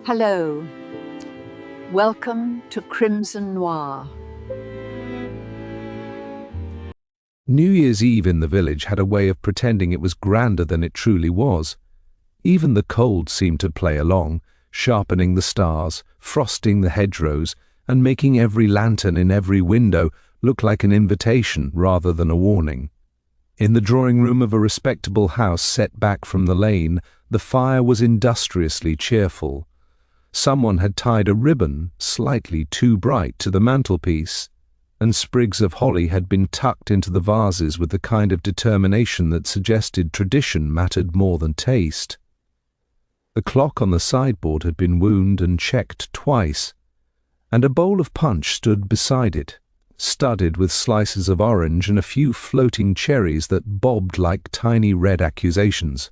Hello, welcome to Crimson Noir. New Year's Eve in the village had a way of pretending it was grander than it truly was. Even the cold seemed to play along, sharpening the stars, frosting the hedgerows, and making every lantern in every window look like an invitation rather than a warning. In the drawing-room of a respectable house set back from the lane, the fire was industriously cheerful. Someone had tied a ribbon, slightly too bright, to the mantelpiece, and sprigs of holly had been tucked into the vases with the kind of determination that suggested tradition mattered more than taste. The clock on the sideboard had been wound and checked twice, and a bowl of punch stood beside it, studded with slices of orange and a few floating cherries that bobbed like tiny red accusations.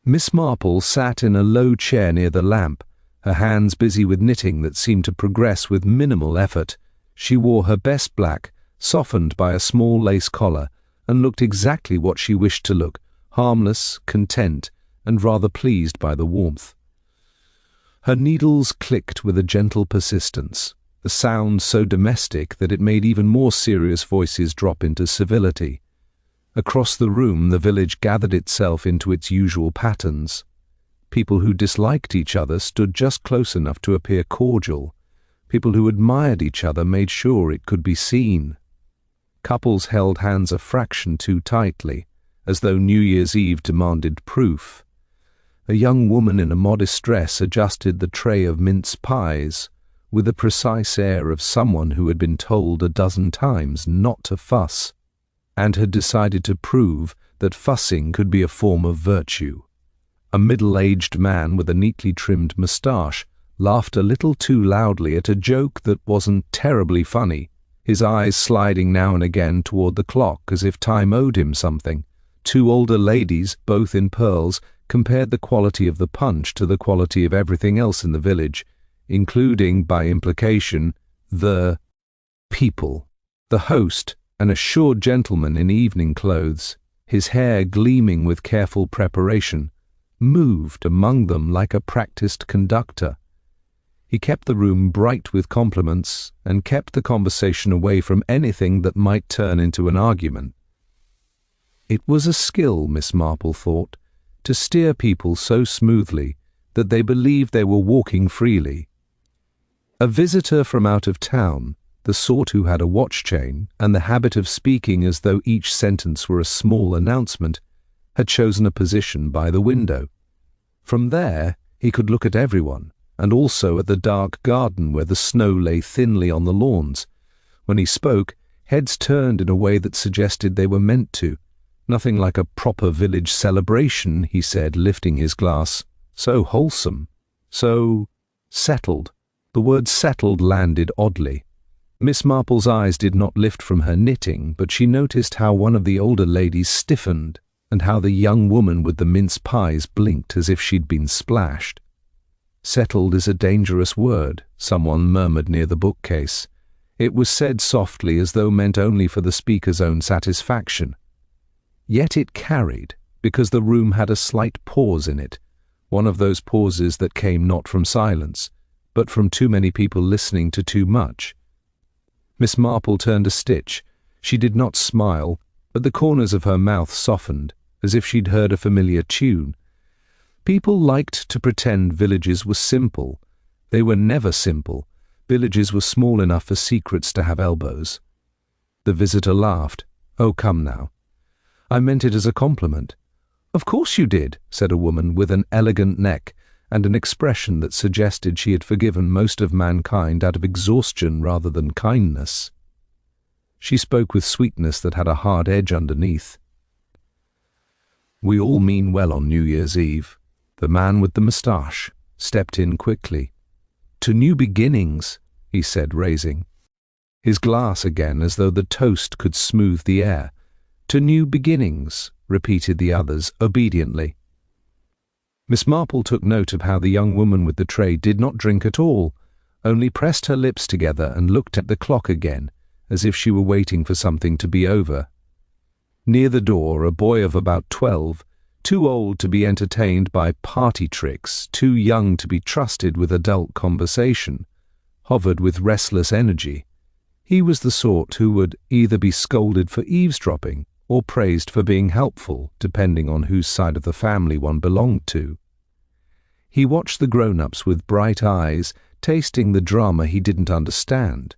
Miss Marple sat in a low chair near the lamp, her hands busy with knitting that seemed to progress with minimal effort. She wore her best black, softened by a small lace collar, and looked exactly what she wished to look, harmless, content, and rather pleased by the warmth. Her needles clicked with a gentle persistence, the sound so domestic that it made even more serious voices drop into civility. Across the room the village gathered itself into its usual patterns. People who disliked each other stood just close enough to appear cordial. People who admired each other made sure it could be seen. Couples held hands a fraction too tightly, as though New Year's Eve demanded proof. A young woman in a modest dress adjusted the tray of mince pies, with the precise air of someone who had been told a dozen times not to fuss, and had decided to prove that fussing could be a form of virtue. A middle-aged man with a neatly trimmed moustache laughed a little too loudly at a joke that wasn't terribly funny, his eyes sliding now and again toward the clock as if time owed him something. Two older ladies, both in pearls, compared the quality of the punch to the quality of everything else in the village, including, by implication, the people. The host, an assured gentleman in evening clothes, his hair gleaming with careful preparation, moved among them like a practiced conductor. He kept the room bright with compliments and kept the conversation away from anything that might turn into an argument. It was a skill, Miss Marple thought, to steer people so smoothly that they believed they were walking freely. A visitor from out of town, the sort who had a watch chain and the habit of speaking as though each sentence were a small announcement, had chosen a position by the window. From there he could look at everyone, and also at the dark garden where the snow lay thinly on the lawns. When he spoke, heads turned in a way that suggested they were meant to. Nothing like a proper village celebration, he said, lifting his glass. So wholesome, so settled. The word settled landed oddly. Miss Marple's eyes did not lift from her knitting, but she noticed how one of the older ladies stiffened, and how the young woman with the mince pies blinked as if she'd been splashed. Settled is a dangerous word, someone murmured near the bookcase. It was said softly as though meant only for the speaker's own satisfaction. Yet it carried, because the room had a slight pause in it, one of those pauses that came not from silence, but from too many people listening to too much. Miss Marple turned a stitch. She did not smile, but the corners of her mouth softened, as if she'd heard a familiar tune. People liked to pretend villages were simple. They were never simple. Villages were small enough for secrets to have elbows. The visitor laughed. "Oh, come now. I meant it as a compliment." "Of course you did," said a woman with an elegant neck and an expression that suggested she had forgiven most of mankind out of exhaustion rather than kindness. She spoke with sweetness that had a hard edge underneath. "We all mean well on New Year's Eve." The man with the moustache stepped in quickly. "To new beginnings," he said, raising his glass again as though the toast could smooth the air. "To new beginnings," repeated the others obediently. Miss Marple took note of how the young woman with the tray did not drink at all, only pressed her lips together and looked at the clock again, as if she were waiting for something to be over. Near the door, a boy of about 12, too old to be entertained by party tricks, too young to be trusted with adult conversation, hovered with restless energy. He was the sort who would either be scolded for eavesdropping or praised for being helpful, depending on whose side of the family one belonged to. He watched the grown-ups with bright eyes, tasting the drama he didn't understand.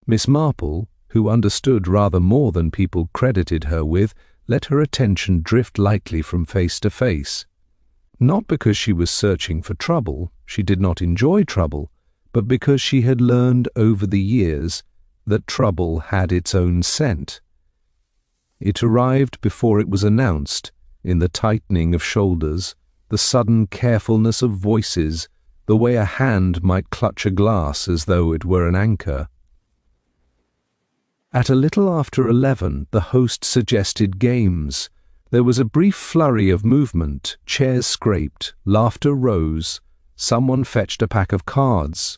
Miss Marple, who understood rather more than people credited her with, let her attention drift lightly from face to face. Not because she was searching for trouble, she did not enjoy trouble, but because she had learned over the years that trouble had its own scent. It arrived before it was announced, in the tightening of shoulders, the sudden carefulness of voices, the way a hand might clutch a glass as though it were an anchor. At a little after 11, the host suggested games. There was a brief flurry of movement, chairs scraped, laughter rose, someone fetched a pack of cards.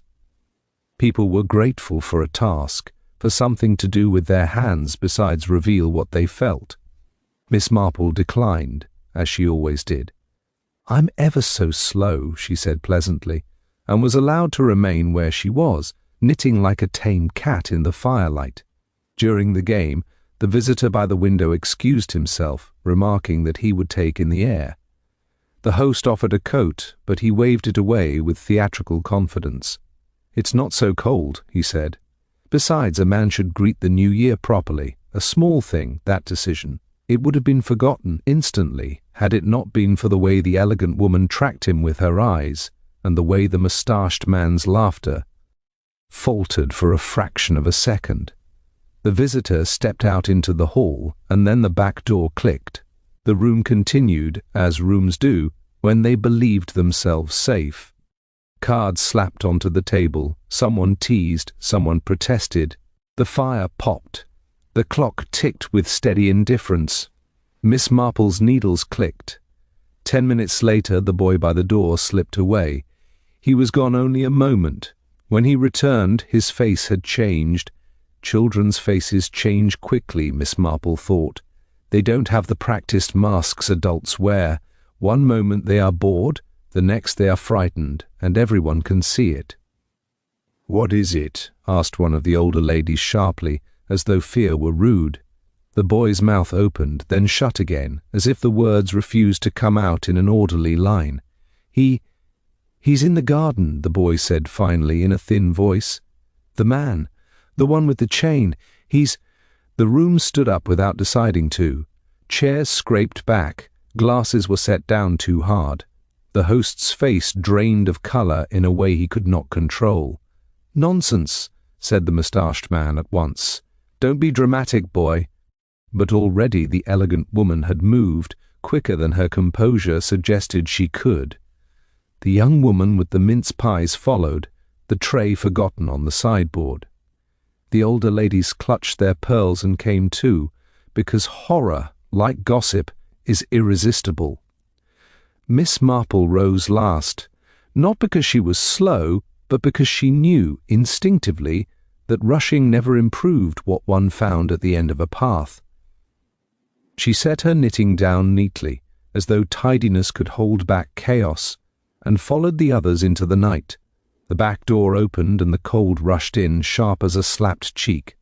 People were grateful for a task, for something to do with their hands besides reveal what they felt. Miss Marple declined, as she always did. "I'm ever so slow," she said pleasantly, and was allowed to remain where she was, knitting like a tame cat in the firelight. During the game, the visitor by the window excused himself, remarking that he would take in the air. The host offered a coat, but he waved it away with theatrical confidence. "It's not so cold," he said. Besides, a man should greet the new year properly. A small thing, that decision. It would have been forgotten instantly had it not been for the way the elegant woman tracked him with her eyes, and the way the moustached man's laughter faltered for a fraction of a second. The visitor stepped out into the hall, and then the back door clicked. The room continued, as rooms do, when they believed themselves safe. Cards slapped onto the table, someone teased, someone protested. The fire popped. The clock ticked with steady indifference. Miss Marple's needles clicked. 10 minutes later, the boy by the door slipped away. He was gone only a moment. When he returned, his face had changed. Children's faces change quickly, Miss Marple thought. They don't have the practiced masks adults wear. One moment they are bored, the next they are frightened, and everyone can see it. "What is it?" asked one of the older ladies sharply, as though fear were rude. The boy's mouth opened, then shut again, as if the words refused to come out in an orderly line. He's in the garden," the boy said finally in a thin voice. "The man, the one with the chain, he's—" The room stood up without deciding to. Chairs scraped back, glasses were set down too hard. The host's face drained of colour in a way he could not control. "Nonsense," said the moustached man at once. "Don't be dramatic, boy." But already the elegant woman had moved, quicker than her composure suggested she could. The young woman with the mince pies followed, the tray forgotten on the sideboard. The older ladies clutched their pearls and came too, because horror, like gossip, is irresistible. Miss Marple rose last, not because she was slow, but because she knew, instinctively, that rushing never improved what one found at the end of a path. She set her knitting down neatly, as though tidiness could hold back chaos, and followed the others into the night. The back door opened and the cold rushed in, sharp as a slapped cheek.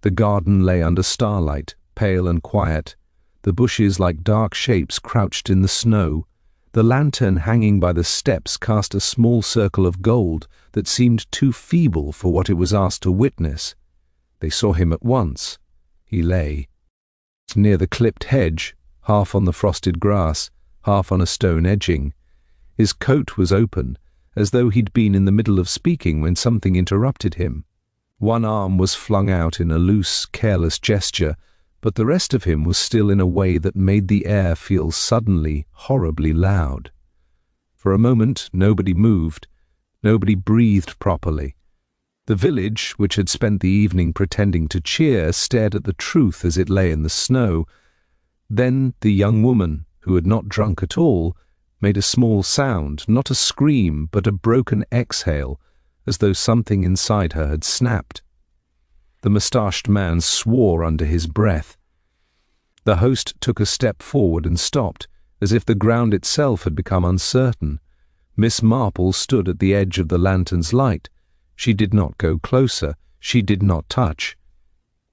The garden lay under starlight, pale and quiet, the bushes like dark shapes crouched in the snow. The lantern hanging by the steps cast a small circle of gold that seemed too feeble for what it was asked to witness. They saw him at once. He lay near the clipped hedge, half on the frosted grass, half on a stone edging. His coat was open, as though he'd been in the middle of speaking when something interrupted him. One arm was flung out in a loose, careless gesture, but the rest of him was still in a way that made the air feel suddenly, horribly loud. For a moment nobody moved, nobody breathed properly. The village, which had spent the evening pretending to cheer, stared at the truth as it lay in the snow. Then the young woman, who had not drunk at all, made a small sound, not a scream, but a broken exhale, as though something inside her had snapped. The moustached man swore under his breath. The host took a step forward and stopped, as if the ground itself had become uncertain. Miss Marple stood at the edge of the lantern's light. She did not go closer. She did not touch.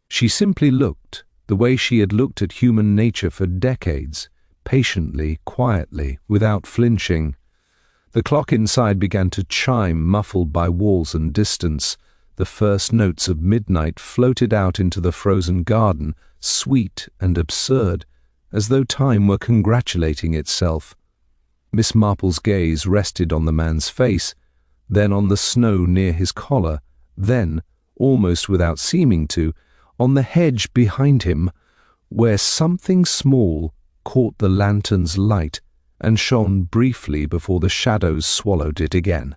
She simply looked, the way she had looked at human nature for decades, patiently, quietly, without flinching. The clock inside began to chime, muffled by walls and distance. The first notes of midnight floated out into the frozen garden, sweet and absurd, as though time were congratulating itself. Miss Marple's gaze rested on the man's face, then on the snow near his collar, then, almost without seeming to, on the hedge behind him, where something small caught the lantern's light and shone briefly before the shadows swallowed it again.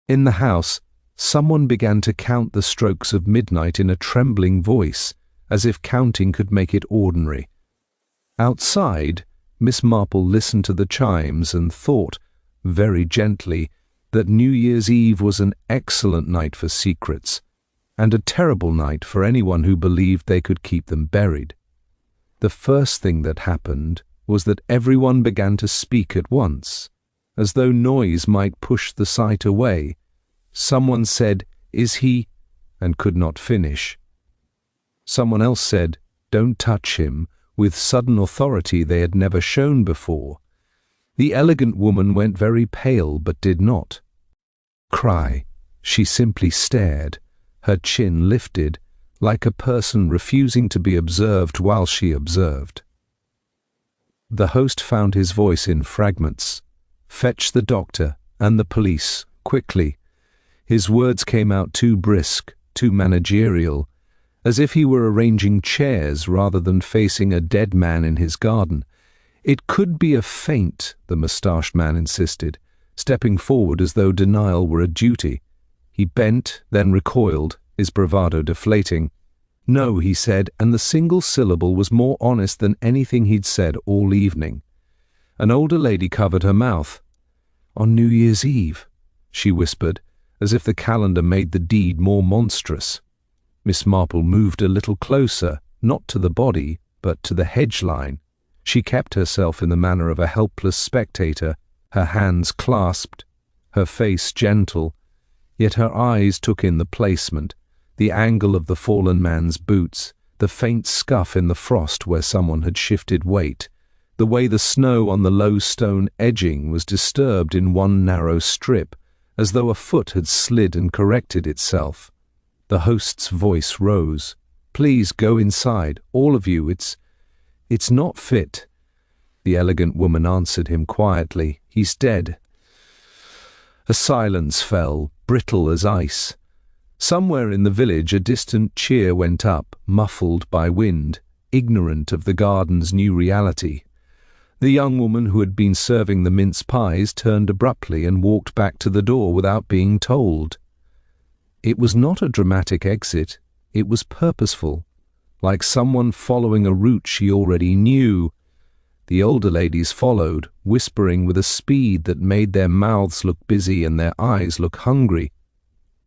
In the house, someone began to count the strokes of midnight in a trembling voice, as if counting could make it ordinary. Outside, Miss Marple listened to the chimes and thought, very gently, that New Year's Eve was an excellent night for secrets, and a terrible night for anyone who believed they could keep them buried. The first thing that happened was that everyone began to speak at once, as though noise might push the sight away. Someone said, "Is he?" and could not finish. Someone else said, "Don't touch him," with sudden authority they had never shown before. The elegant woman went very pale but did not cry. She simply stared, her chin lifted, like a person refusing to be observed while she observed. The host found his voice in fragments. "Fetch the doctor and the police, quickly." His words came out too brisk, too managerial, as if he were arranging chairs rather than facing a dead man in his garden. "It could be a feint," the moustached man insisted, stepping forward as though denial were a duty. He bent, then recoiled, his bravado deflating. "No," he said, and the single syllable was more honest than anything he'd said all evening. An older lady covered her mouth. "On New Year's Eve," she whispered, as if the calendar made the deed more monstrous. Miss Marple moved a little closer, not to the body, but to the hedge line. She kept herself in the manner of a helpless spectator, her hands clasped, her face gentle, yet her eyes took in the placement, the angle of the fallen man's boots, the faint scuff in the frost where someone had shifted weight, the way the snow on the low stone edging was disturbed in one narrow strip, as though a foot had slid and corrected itself. The host's voice rose. "Please go inside, all of you. It's not fit." The elegant woman answered him quietly. "He's dead." A silence fell, brittle as ice. Somewhere in the village a distant cheer went up, muffled by wind, ignorant of the garden's new reality. The young woman who had been serving the mince pies turned abruptly and walked back to the door without being told. It was not a dramatic exit, it was purposeful, like someone following a route she already knew. The older ladies followed, whispering with a speed that made their mouths look busy and their eyes look hungry.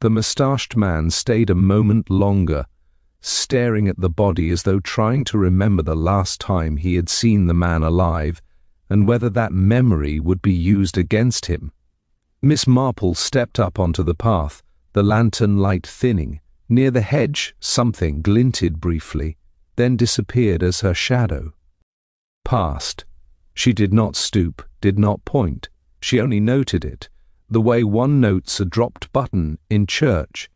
The moustached man stayed a moment longer, staring at the body as though trying to remember the last time he had seen the man alive, and whether that memory would be used against him. Miss Marple stepped up onto the path, the lantern light thinning. Near the hedge, something glinted briefly, then disappeared as her shadow passed. She did not stoop, did not point. She only noted it, the way one notes a dropped button in church.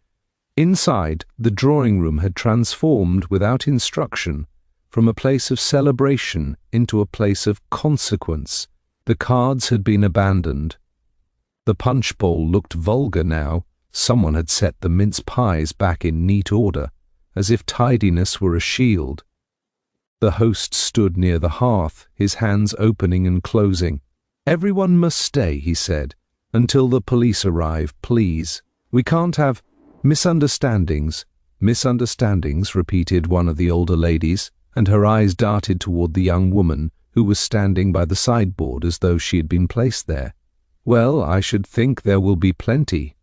Inside, the drawing room had transformed without instruction from a place of celebration into a place of consequence. The cards had been abandoned. The punch bowl looked vulgar now. Someone had set the mince pies back in neat order, as if tidiness were a shield. The host stood near the hearth, his hands opening and closing. "Everyone must stay," he said, "until the police arrive, please. We can't have misunderstandings." "Misunderstandings," repeated one of the older ladies, and her eyes darted toward the young woman who was standing by the sideboard as though she had been placed there. "Well, I should think there will be plenty."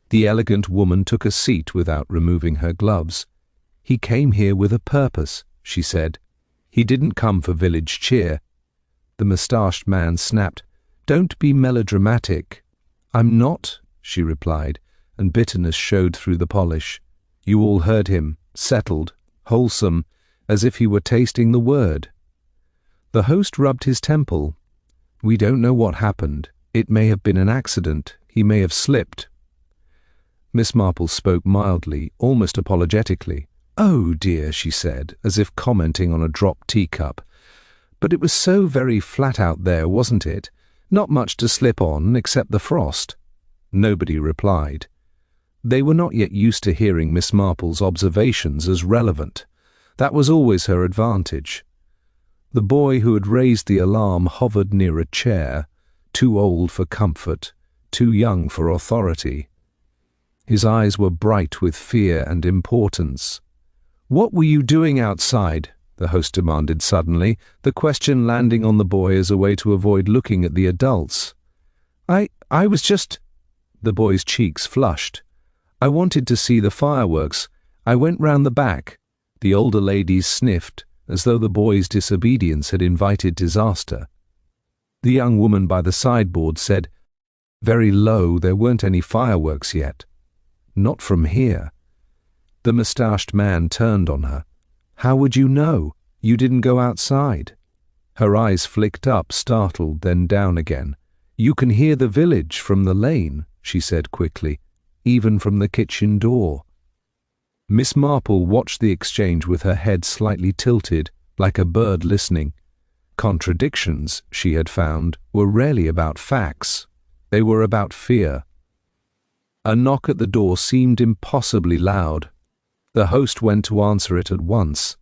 The elegant woman took a seat without removing her gloves. "He came here with a purpose," she said. He didn't come for village cheer. The moustached man snapped, "Don't be melodramatic." "I'm not," she replied, and bitterness showed through the polish. "You all heard him, settled, wholesome, as if he were tasting the word." The host rubbed his temple. "We don't know what happened. It may have been an accident. He may have slipped." Miss Marple spoke mildly, almost apologetically. "Oh dear," she said, as if commenting on a dropped teacup. "But it was so very flat out there, wasn't it? Not much to slip on, except the frost." Nobody replied. They were not yet used to hearing Miss Marple's observations as relevant. That was always her advantage. The boy who had raised the alarm hovered near a chair, too old for comfort, too young for authority. His eyes were bright with fear and importance. "What were you doing outside?" the host demanded suddenly, the question landing on the boy as a way to avoid looking at the adults. I was just—" The boy's cheeks flushed. "I wanted to see the fireworks. I went round the back." The older ladies sniffed, as though the boy's disobedience had invited disaster. The young woman by the sideboard said, very low, there weren't any fireworks yet. "Not from here." The moustached man turned on her. "How would you know? You didn't go outside." Her eyes flicked up, startled, then down again. "You can hear the village from the lane," she said quickly, "even from the kitchen door." Miss Marple watched the exchange with her head slightly tilted, like a bird listening. Contradictions, she had found, were rarely about facts. They were about fear. A knock at the door seemed impossibly loud. The host went to answer it at once.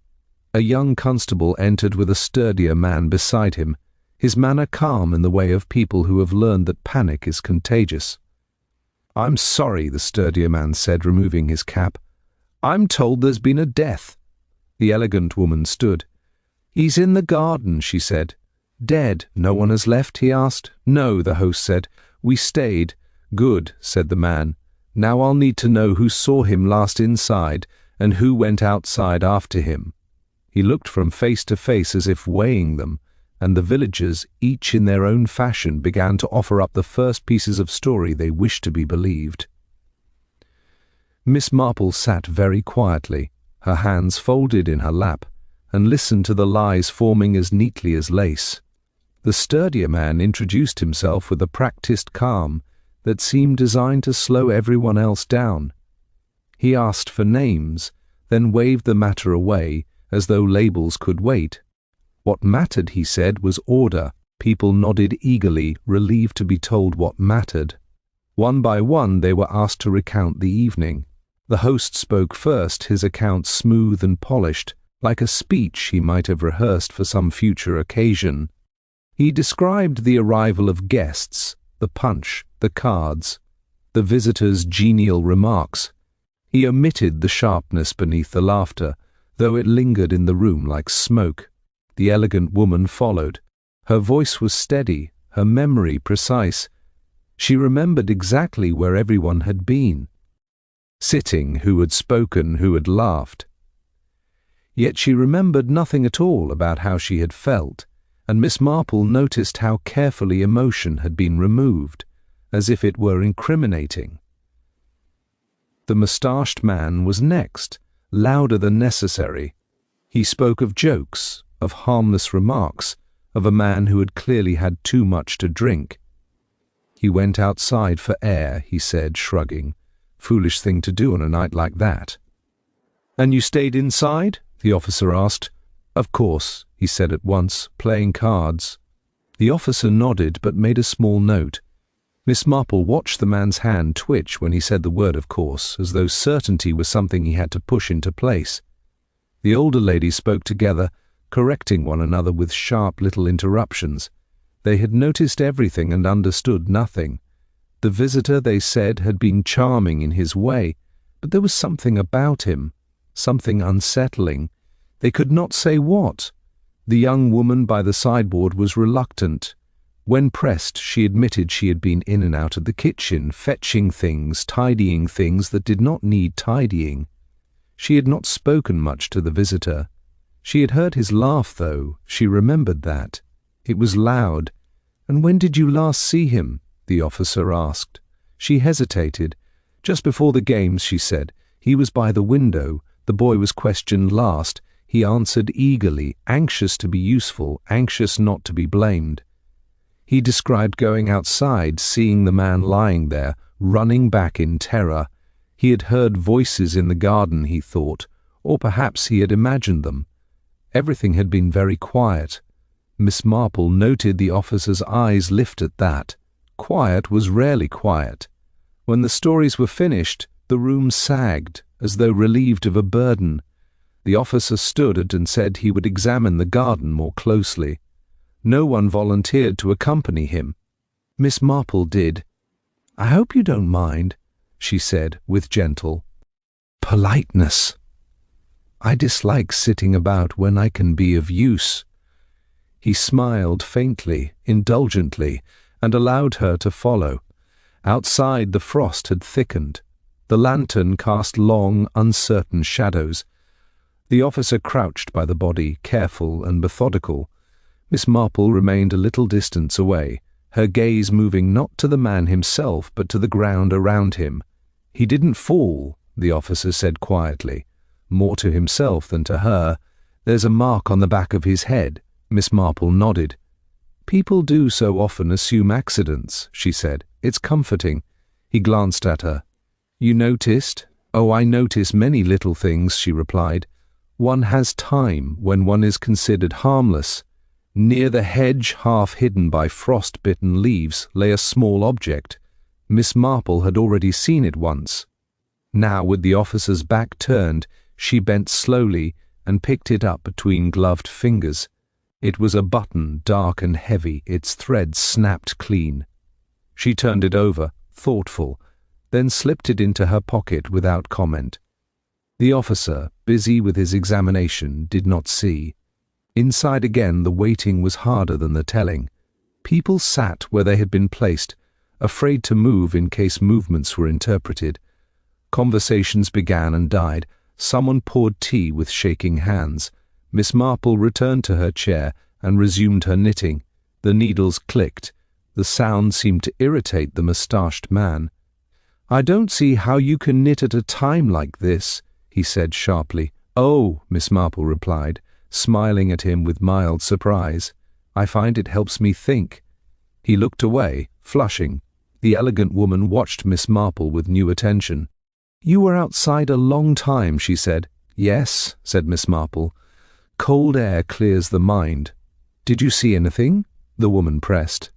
A young constable entered with a sturdier man beside him, his manner calm in the way of people who have learned that panic is contagious. "I'm sorry," the sturdier man said, removing his cap. "I'm told there's been a death." The elegant woman stood. "He's in the garden," she said. "Dead? No one has left?" he asked. "No," the host said. "We stayed." "Good," said the man. "Now I'll need to know who saw him last inside and who went outside after him." He looked from face to face as if weighing them, and the villagers, each in their own fashion, began to offer up the first pieces of story they wished to be believed. Miss Marple sat very quietly, her hands folded in her lap, and listened to the lies forming as neatly as lace. The sturdier man introduced himself with a practiced calm that seemed designed to slow everyone else down. He asked for names, then waved the matter away as though labels could wait. What mattered, he said, was order. People nodded eagerly, relieved to be told what mattered. One by one they were asked to recount the evening. The host spoke first, his account smooth and polished, like a speech he might have rehearsed for some future occasion. He described the arrival of guests, the punch, the cards, the visitors' genial remarks. He omitted the sharpness beneath the laughter, though it lingered in the room like smoke. The elegant woman followed. Her voice was steady, her memory precise. She remembered exactly where everyone had been, sitting, who had spoken, who had laughed. Yet she remembered nothing at all about how she had felt, and Miss Marple noticed how carefully emotion had been removed, as if it were incriminating. The moustached man was next, louder than necessary. He spoke of jokes, of harmless remarks, of a man who had clearly had too much to drink. "He went outside for air," he said, shrugging. "Foolish thing to do on a night like that." "And you stayed inside?" the officer asked. "Of course," he said at once, "playing cards." The officer nodded but made a small note. Miss Marple watched the man's hand twitch when he said the word "of course," as though certainty was something he had to push into place. The older ladies spoke together, correcting one another with sharp little interruptions. They had noticed everything and understood nothing. The visitor, they said, had been charming in his way, but there was something about him, something unsettling. They could not say what. The young woman by the sideboard was reluctant. When pressed, she admitted she had been in and out of the kitchen, fetching things, tidying things that did not need tidying. She had not spoken much to the visitor. She had heard his laugh, though. She remembered that. It was loud. "And when did you last see him?" the officer asked. She hesitated. "Just before the games," she said. "He was by the window." The boy was questioned last. He answered eagerly, anxious to be useful, anxious not to be blamed. He described going outside, seeing the man lying there, running back in terror. He had heard voices in the garden, he thought, or perhaps he had imagined them. Everything had been very quiet. Miss Marple noted the officer's eyes lift at that. Quiet was rarely quiet. When the stories were finished, the room sagged, as though relieved of a burden. The officer stood and said he would examine the garden more closely. No one volunteered to accompany him. Miss Marple did. "I hope you don't mind," she said with gentle politeness. "I dislike sitting about when I can be of use." He smiled faintly, indulgently, and allowed her to follow. Outside the frost had thickened. The lantern cast long, uncertain shadows. The officer crouched by the body, careful and methodical. Miss Marple remained a little distance away, her gaze moving not to the man himself but to the ground around him. "He didn't fall," the officer said quietly, more to himself than to her. "There's a mark on the back of his head." Miss Marple nodded. "People do so often assume accidents," she said. "It's comforting." He glanced at her. "You noticed?" "Oh, I notice many little things," she replied. "One has time when one is considered harmless." Near the hedge, half hidden by frost-bitten leaves, lay a small object. Miss Marple had already seen it once. Now, with the officer's back turned, she bent slowly and picked it up between gloved fingers. It was a button, dark and heavy, its threads snapped clean. She turned it over, thoughtful, then slipped it into her pocket without comment. The officer, busy with his examination, did not see. Inside again, the waiting was harder than the telling. People sat where they had been placed, afraid to move in case movements were interpreted. Conversations began and died. Someone poured tea with shaking hands. Miss Marple returned to her chair and resumed her knitting. The needles clicked. The sound seemed to irritate the moustached man. "I don't see how you can knit at a time like this," he said sharply. "Oh," Miss Marple replied, smiling at him with mild surprise. "I find it helps me think." He looked away, flushing. The elegant woman watched Miss Marple with new attention. "You were outside a long time," she said. "Yes," said Miss Marple. "Cold air clears the mind." "Did you see anything?" the woman pressed.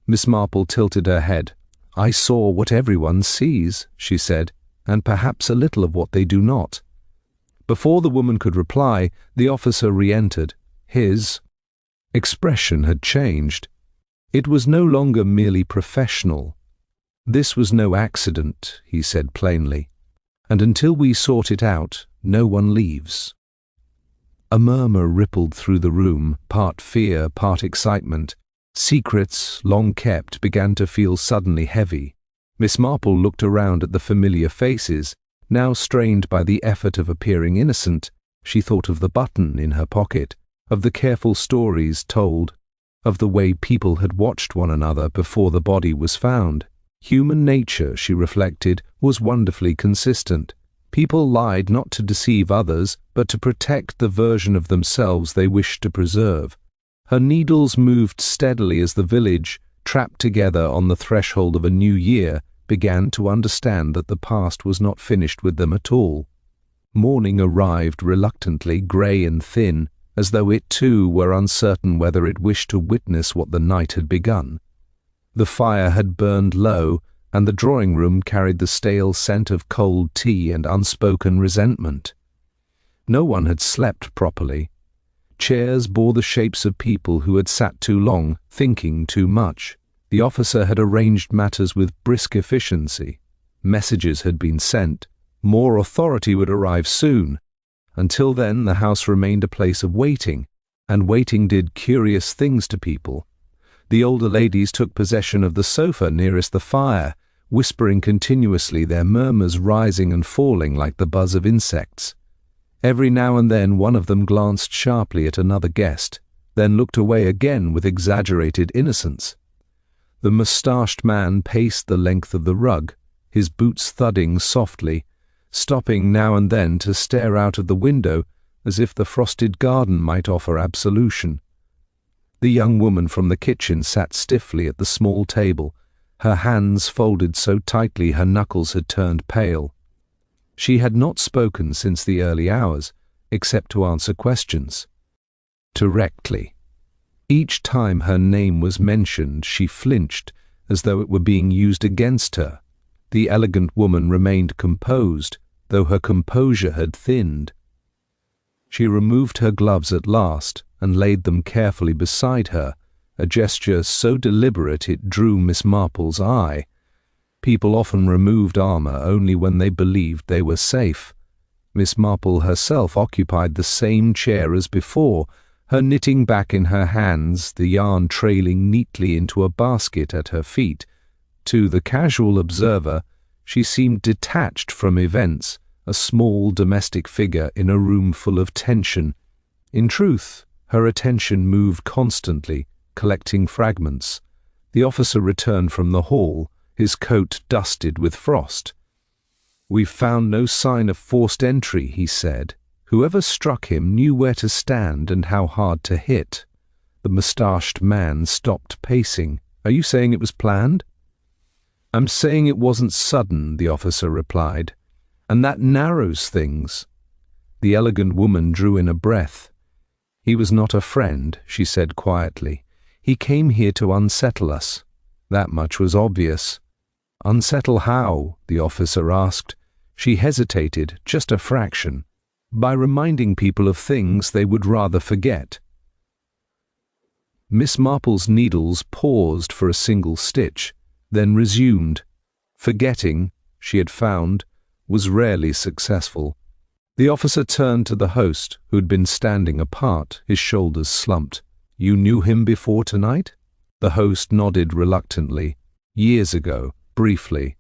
Miss Marple tilted her head. "I saw what everyone sees," she said, "and perhaps a little of what they do not." Before the woman could reply, the officer re-entered. His expression had changed. It was no longer merely professional. "This was no accident," he said plainly, "and until we sort it out, no one leaves." A murmur rippled through the room, part fear, part excitement. Secrets, long kept, began to feel suddenly heavy. Miss Marple looked around at the familiar faces. Now strained by the effort of appearing innocent, she thought of the button in her pocket, of the careful stories told, of the way people had watched one another before the body was found. Human nature, she reflected, was wonderfully consistent. People lied not to deceive others, but to protect the version of themselves they wished to preserve. Her needles moved steadily as the village, trapped together on the threshold of a new year, began to understand that the past was not finished with them at all. Morning arrived reluctantly, grey and thin, as though it too were uncertain whether it wished to witness what the night had begun. The fire had burned low, and the drawing-room carried the stale scent of cold tea and unspoken resentment. No one had slept properly. Chairs bore the shapes of people who had sat too long, thinking too much. The officer had arranged matters with brisk efficiency. Messages had been sent. More authority would arrive soon. Until then, the house remained a place of waiting, and waiting did curious things to people. The older ladies took possession of the sofa nearest the fire, whispering continuously, their murmurs rising and falling like the buzz of insects. Every now and then one of them glanced sharply at another guest, then looked away again with exaggerated innocence. The moustached man paced the length of the rug, his boots thudding softly, stopping now and then to stare out of the window as if the frosted garden might offer absolution. The young woman from the kitchen sat stiffly at the small table, her hands folded so tightly her knuckles had turned pale. She had not spoken since the early hours, except to answer questions. Directly. Each time her name was mentioned, she flinched, as though it were being used against her. The elegant woman remained composed, though her composure had thinned. She removed her gloves at last and laid them carefully beside her, a gesture so deliberate it drew Miss Marple's eye. People often removed armor only when they believed they were safe. Miss Marple herself occupied the same chair as before, her knitting back in her hands, the yarn trailing neatly into a basket at her feet. To the casual observer, she seemed detached from events, a small domestic figure in a room full of tension. In truth, her attention moved constantly, collecting fragments. The officer returned from the hall, his coat dusted with frost. "We've found no sign of forced entry," he said. "Whoever struck him knew where to stand and how hard to hit." The moustached man stopped pacing. "Are you saying it was planned?" "I'm saying it wasn't sudden," the officer replied. "And that narrows things." The elegant woman drew in a breath. "He was not a friend," she said quietly. "He came here to unsettle us." That much was obvious. "Unsettle how?" the officer asked. She hesitated, just a fraction. "By reminding people of things they would rather forget." Miss Marple's needles paused for a single stitch, then resumed. Forgetting, she had found, was rarely successful. The officer turned to the host, who had been standing apart, his shoulders slumped. "You knew him before tonight?" The host nodded reluctantly. "Years ago, briefly."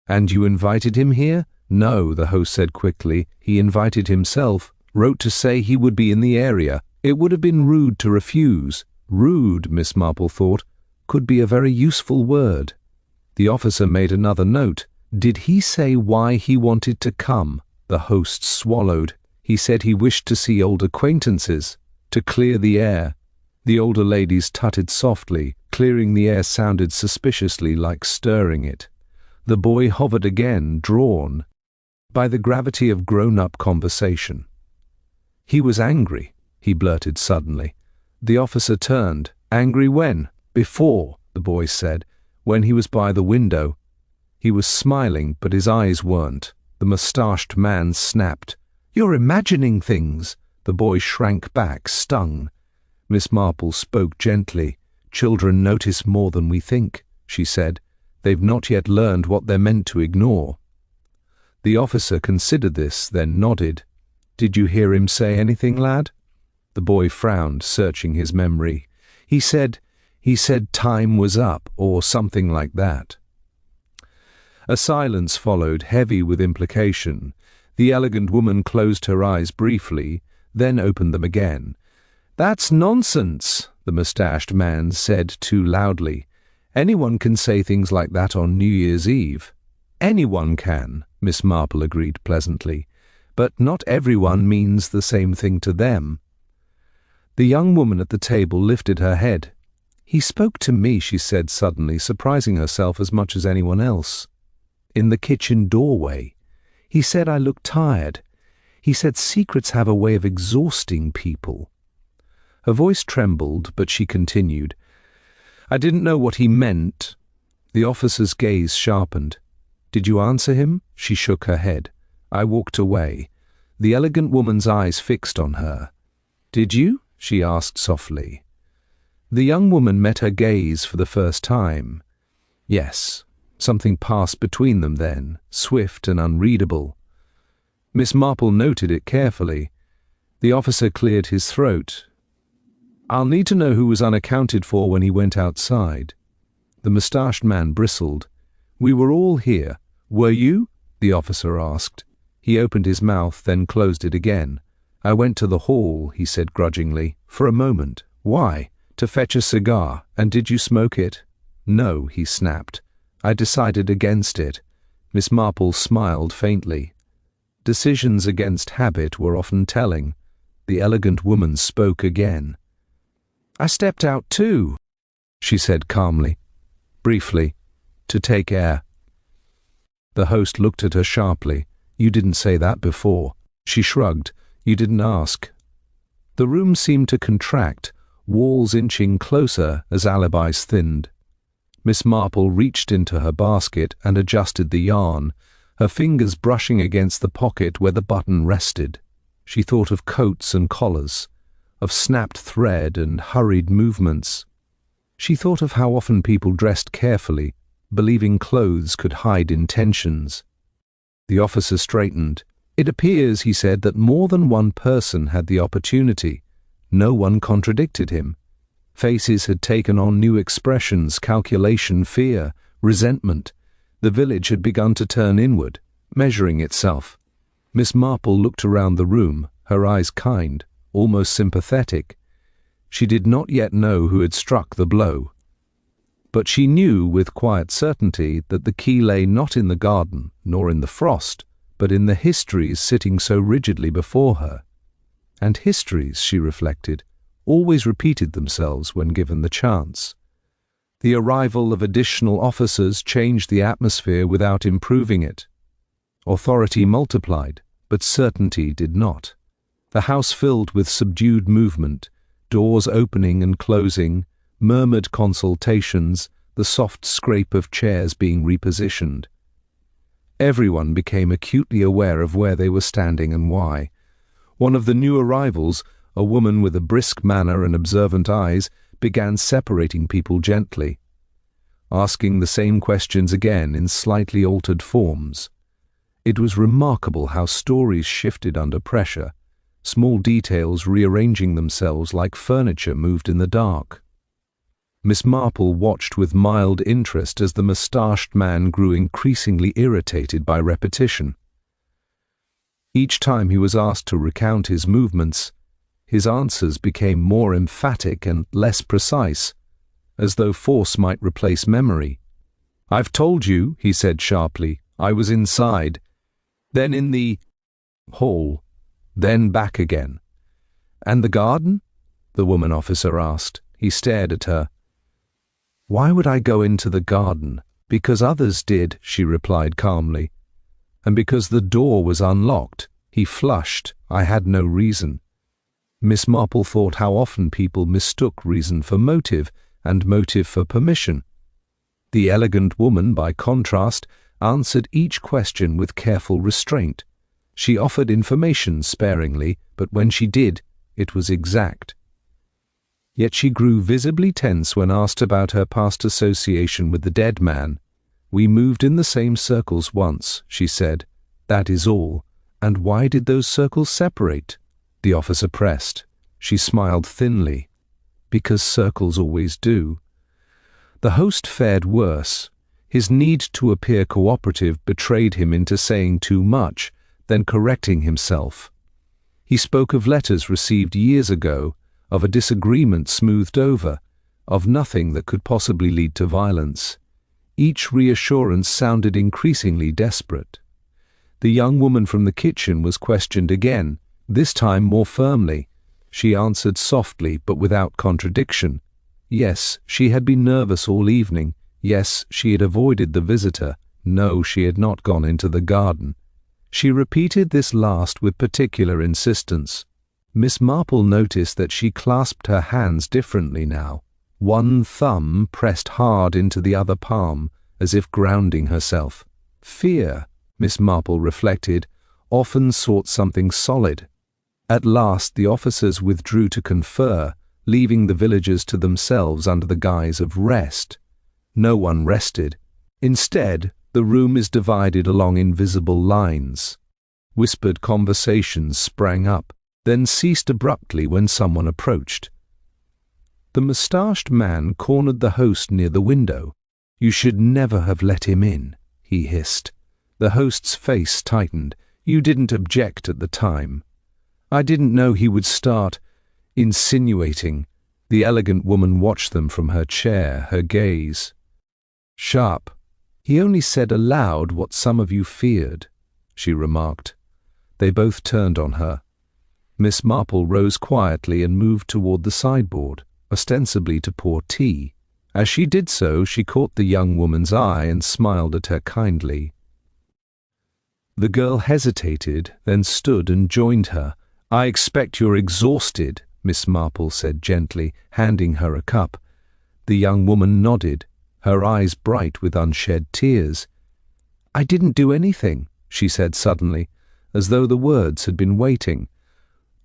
"And you invited him here?" "No," the host said quickly. "He invited himself, wrote to say he would be in the area. It would have been rude to refuse." Rude, Miss Marple thought, could be a very useful word. The officer made another note. "Did he say why he wanted to come?" The host swallowed. "He said he wished to see old acquaintances, to clear the air." The older ladies tutted softly. Clearing the air sounded suspiciously like stirring it. The boy hovered again, drawn by the gravity of grown-up conversation. "He was angry," he blurted suddenly. The officer turned. "Angry when?" "Before," the boy said, "when he was by the window." He was smiling, but his eyes weren't. The moustached man snapped. "You're imagining things." The boy shrank back, stung. Miss Marple spoke gently. "Children notice more than we think," she said. "They've not yet learned what they're meant to ignore." The officer considered this, then nodded. "Did you hear him say anything, lad?" The boy frowned, searching his memory. He said time was up, or something like that." A silence followed, heavy with implication. The elegant woman closed her eyes briefly, then opened them again. "That's nonsense," the moustached man said too loudly. "Anyone can say things like that on New Year's Eve." "Anyone can," Miss Marple agreed pleasantly. "But not everyone means the same thing to them." The young woman at the table lifted her head. "He spoke to me," she said suddenly, surprising herself as much as anyone else. "In the kitchen doorway. He said I looked tired. He said secrets have a way of exhausting people." Her voice trembled, but she continued. "I didn't know what he meant." The officer's gaze sharpened. "Did you answer him?" She shook her head. "I walked away." The elegant woman's eyes fixed on her. "Did you?" she asked softly. The young woman met her gaze for the first time. Yes, something passed between them then, swift and unreadable. Miss Marple noted it carefully. The officer cleared his throat. "I'll need to know who was unaccounted for when he went outside." The moustached man bristled. "We were all here. Were you?" the officer asked. He opened his mouth, then closed it again. "I went to the hall," he said grudgingly, "for a moment. Why? To fetch a cigar. And did you smoke it?" "No," he snapped. "I decided against it." Miss Marple smiled faintly. Decisions against habit were often telling. The elegant woman spoke again. "I stepped out too," she said calmly. "Briefly. To take air." The host looked at her sharply. "You didn't say that before." She shrugged. "You didn't ask." The room seemed to contract, walls inching closer as alibis thinned. Miss Marple reached into her basket and adjusted the yarn, her fingers brushing against the pocket where the button rested. She thought of coats and collars, of snapped thread and hurried movements. She thought of how often people dressed carefully, believing clothes could hide intentions. The officer straightened. "It appears," he said, "that more than one person had the opportunity. No one contradicted him. Faces had taken on new expressions: calculation, fear, resentment. The village had begun to turn inward, measuring itself." Miss Marple looked around the room, her eyes kind, almost sympathetic. She did not yet know who had struck the blow. But she knew with quiet certainty that the key lay not in the garden, nor in the frost, but in the histories sitting so rigidly before her. And histories, she reflected, always repeated themselves when given the chance. The arrival of additional officers changed the atmosphere without improving it. Authority multiplied, but certainty did not. The house filled with subdued movement, doors opening and closing, murmured consultations, the soft scrape of chairs being repositioned. Everyone became acutely aware of where they were standing and why. One of the new arrivals, a woman with a brisk manner and observant eyes, began separating people gently, asking the same questions again in slightly altered forms. It was remarkable how stories shifted under pressure, small details rearranging themselves like furniture moved in the dark. Miss Marple watched with mild interest as the moustached man grew increasingly irritated by repetition. Each time he was asked to recount his movements, his answers became more emphatic and less precise, as though force might replace memory. "I've told you," he said sharply, "I was inside, then in the hall, then back again." "And the garden?" the woman officer asked. He stared at her. "Why would I go into the garden?" "Because others did," she replied calmly. "And because the door was unlocked." He flushed. "I had no reason." Miss Marple thought how often people mistook reason for motive, and motive for permission. The elegant woman, by contrast, answered each question with careful restraint. She offered information sparingly, but when she did, it was exact. Yet she grew visibly tense when asked about her past association with the dead man. "We moved in the same circles once," she said. "That is all." "And why did those circles separate?" the officer pressed. She smiled thinly. "Because circles always do." The host fared worse. His need to appear cooperative betrayed him into saying too much, then correcting himself. He spoke of letters received years ago, of a disagreement smoothed over, of nothing that could possibly lead to violence. Each reassurance sounded increasingly desperate. The young woman from the kitchen was questioned again, this time more firmly. She answered softly but without contradiction. Yes, she had been nervous all evening. Yes, she had avoided the visitor. No, she had not gone into the garden. She repeated this last with particular insistence. Miss Marple noticed that she clasped her hands differently now, one thumb pressed hard into the other palm, as if grounding herself. Fear, Miss Marple reflected, often sought something solid. At last the officers withdrew to confer, leaving the villagers to themselves under the guise of rest. No one rested. Instead, the room is divided along invisible lines. Whispered conversations sprang up, then ceased abruptly when someone approached. The moustached man cornered the host near the window. "You should never have let him in," he hissed. The host's face tightened. "You didn't object at the time." I didn't know he would start insinuating. The elegant woman watched them from her chair, her gaze sharp. He only said aloud what some of you feared, she remarked. They both turned on her. Miss Marple rose quietly and moved toward the sideboard, ostensibly to pour tea. As she did so, she caught the young woman's eye and smiled at her kindly. The girl hesitated, then stood and joined her. "I expect you're exhausted," Miss Marple said gently, handing her a cup. The young woman nodded, her eyes bright with unshed tears. "I didn't do anything," she said suddenly, as though the words had been waiting.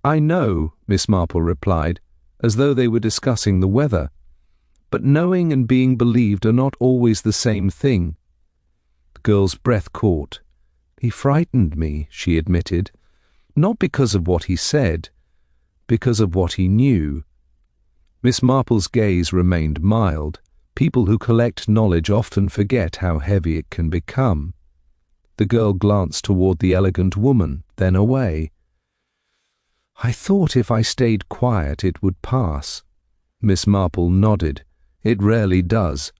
"I know," Miss Marple replied, as though they were discussing the weather. "But knowing and being believed are not always the same thing." The girl's breath caught. "He frightened me," she admitted, "not because of what he said, because of what he knew." Miss Marple's gaze remained mild. People who collect knowledge often forget how heavy it can become. The girl glanced toward the elegant woman, then away. "I thought if I stayed quiet it would pass." Miss Marple nodded. "It rarely does."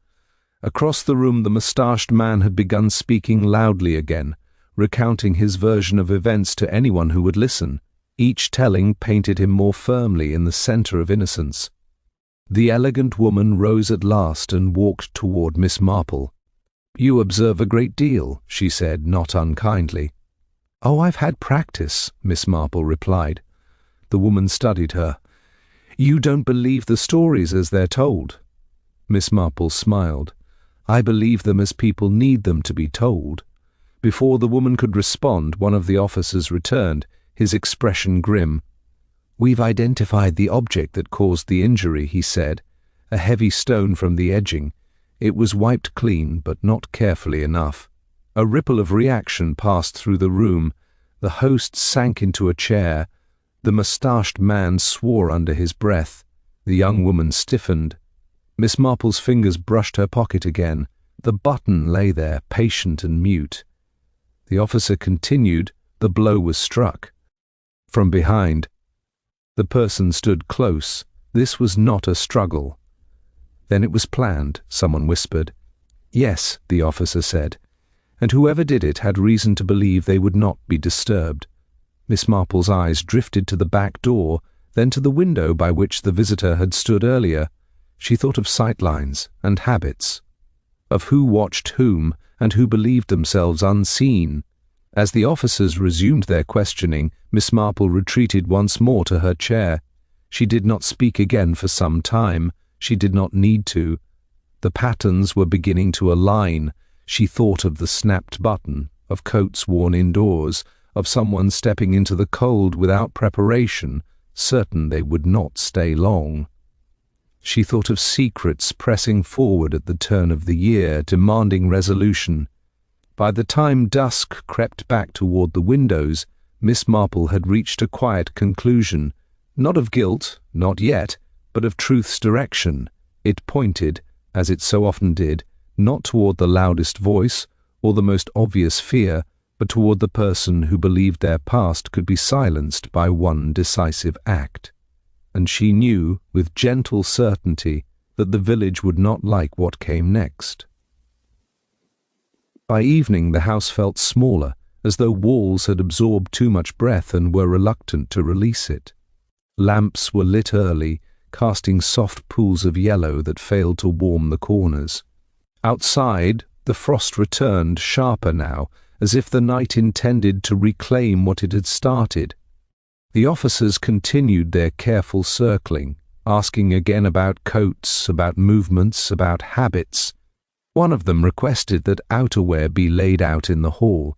Across the room the moustached man had begun speaking loudly again, recounting his version of events to anyone who would listen. Each telling painted him more firmly in the center of innocence. The elegant woman rose at last and walked toward Miss Marple. "You observe a great deal," she said, not unkindly. "Oh, I've had practice," Miss Marple replied. The woman studied her. "You don't believe the stories as they're told." Miss Marple smiled. "I believe them as people need them to be told." Before the woman could respond, one of the officers returned, his expression grim. "We've identified the object that caused the injury," he said. "A heavy stone from the edging. It was wiped clean, but not carefully enough." A ripple of reaction passed through the room. The host sank into a chair. The moustached man swore under his breath. The young woman stiffened. Miss Marple's fingers brushed her pocket again. The button lay there, patient and mute. The officer continued. The blow was struck. From behind. The person stood close. This was not a struggle. "Then it was planned," someone whispered. "Yes," the officer said. "And whoever did it had reason to believe they would not be disturbed." Miss Marple's eyes drifted to the back door, then to the window by which the visitor had stood earlier. She thought of sightlines and habits, of who watched whom and who believed themselves unseen. As the officers resumed their questioning, Miss Marple retreated once more to her chair. She did not speak again for some time. She did not need to. The patterns were beginning to align. She thought of the snapped button, of coats worn indoors, of someone stepping into the cold without preparation, certain they would not stay long. She thought of secrets pressing forward at the turn of the year, demanding resolution. By the time dusk crept back toward the windows, Miss Marple had reached a quiet conclusion, not of guilt, not yet, but of truth's direction. It pointed, as it so often did, not toward the loudest voice or the most obvious fear, but toward the person who believed their past could be silenced by one decisive act. And she knew, with gentle certainty, that the village would not like what came next. By evening the house felt smaller, as though walls had absorbed too much breath and were reluctant to release it. Lamps were lit early, casting soft pools of yellow that failed to warm the corners. Outside, the frost returned, sharper now, as if the night intended to reclaim what it had started. The officers continued their careful circling, asking again about coats, about movements, about habits. One of them requested that outerwear be laid out in the hall.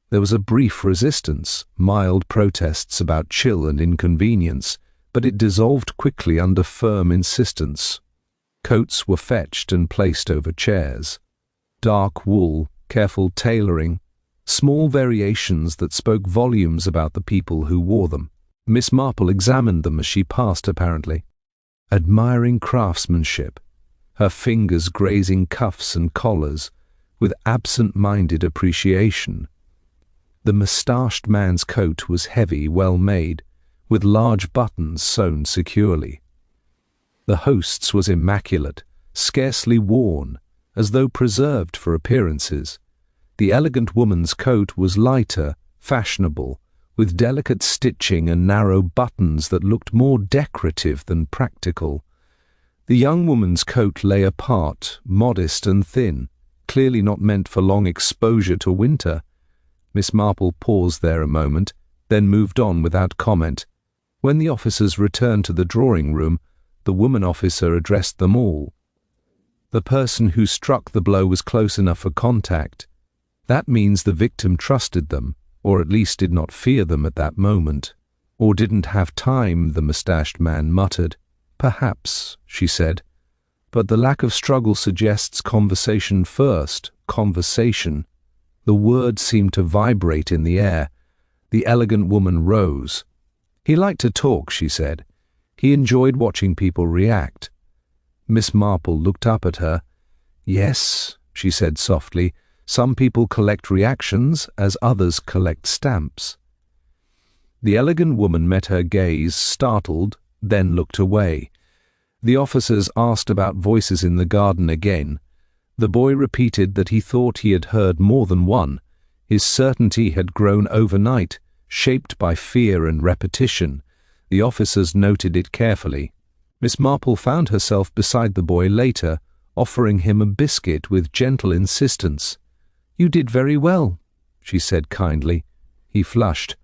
There was a brief resistance, mild protests about chill and inconvenience, but it dissolved quickly under firm insistence. Coats were fetched and placed over chairs. Dark wool, careful tailoring, small variations that spoke volumes about the people who wore them. Miss Marple examined them as she passed apparently, admiring craftsmanship, her fingers grazing cuffs and collars, with absent-minded appreciation. The moustached man's coat was heavy, well made, with large buttons sewn securely. The host's was immaculate, scarcely worn, as though preserved for appearances. The elegant woman's coat was lighter, fashionable, with delicate stitching and narrow buttons that looked more decorative than practical. The young woman's coat lay apart, modest and thin, clearly not meant for long exposure to winter. Miss Marple paused there a moment, then moved on without comment. When the officers returned to the drawing-room, the woman officer addressed them all. The person who struck the blow was close enough for contact. That means the victim trusted them, or at least did not fear them at that moment. Or didn't have time, the mustached man muttered. Perhaps, she said. But the lack of struggle suggests conversation first, conversation. The word seemed to vibrate in the air. The elegant woman rose. He liked to talk, she said. He enjoyed watching people react. Miss Marple looked up at her. Yes, she said softly, some people collect reactions as others collect stamps. The elegant woman met her gaze, startled, then looked away. The officers asked about voices in the garden again. The boy repeated that he thought he had heard more than one. His certainty had grown overnight, shaped by fear and repetition. The officers noted it carefully. Miss Marple found herself beside the boy later, offering him a biscuit with gentle insistence. "You did very well," she said kindly. He flushed.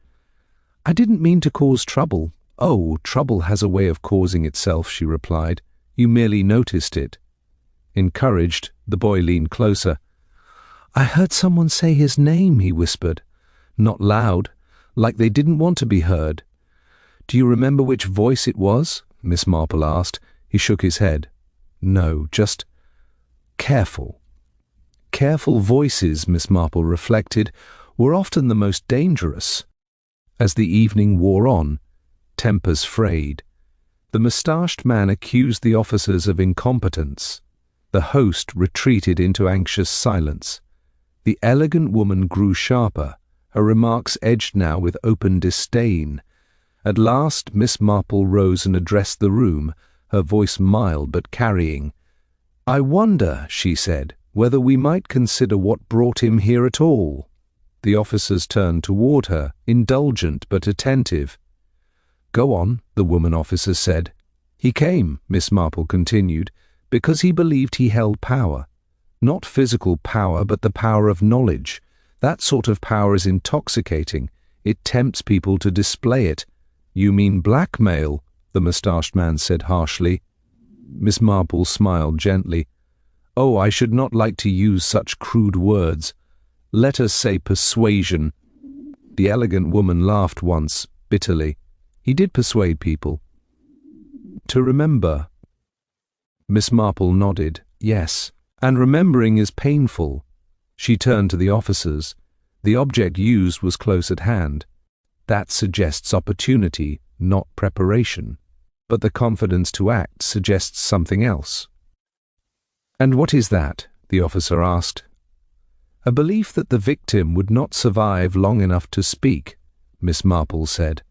"I didn't mean to cause trouble." "Oh, trouble has a way of causing itself," she replied. "You merely noticed it." Encouraged, the boy leaned closer. "I heard someone say his name," he whispered. Not loud, like they didn't want to be heard. "Do you remember which voice it was?" Miss Marple asked. He shook his head. "No, just careful." Careful voices, Miss Marple reflected, were often the most dangerous. As the evening wore on, tempers frayed. The moustached man accused the officers of incompetence. The host retreated into anxious silence. The elegant woman grew sharper, her remarks edged now with open disdain. At last Miss Marple rose and addressed the room, her voice mild but carrying. "I wonder," she said, "whether we might consider what brought him here at all." The officers turned toward her, indulgent but attentive. "Go on," the woman officer said. "He came," Miss Marple continued, "because he believed he held power. Not physical power, but the power of knowledge. That sort of power is intoxicating. It tempts people to display it." "You mean blackmail," the moustached man said harshly. Miss Marple smiled gently. "Oh, I should not like to use such crude words. Let us say persuasion." The elegant woman laughed once, bitterly. He did persuade people. "To remember." Miss Marple nodded. "Yes, and remembering is painful." She turned to the officers. The object used was close at hand. That suggests opportunity, not preparation. But the confidence to act suggests something else. "And what is that?" the officer asked. "A belief that the victim would not survive long enough to speak," Miss Marple said.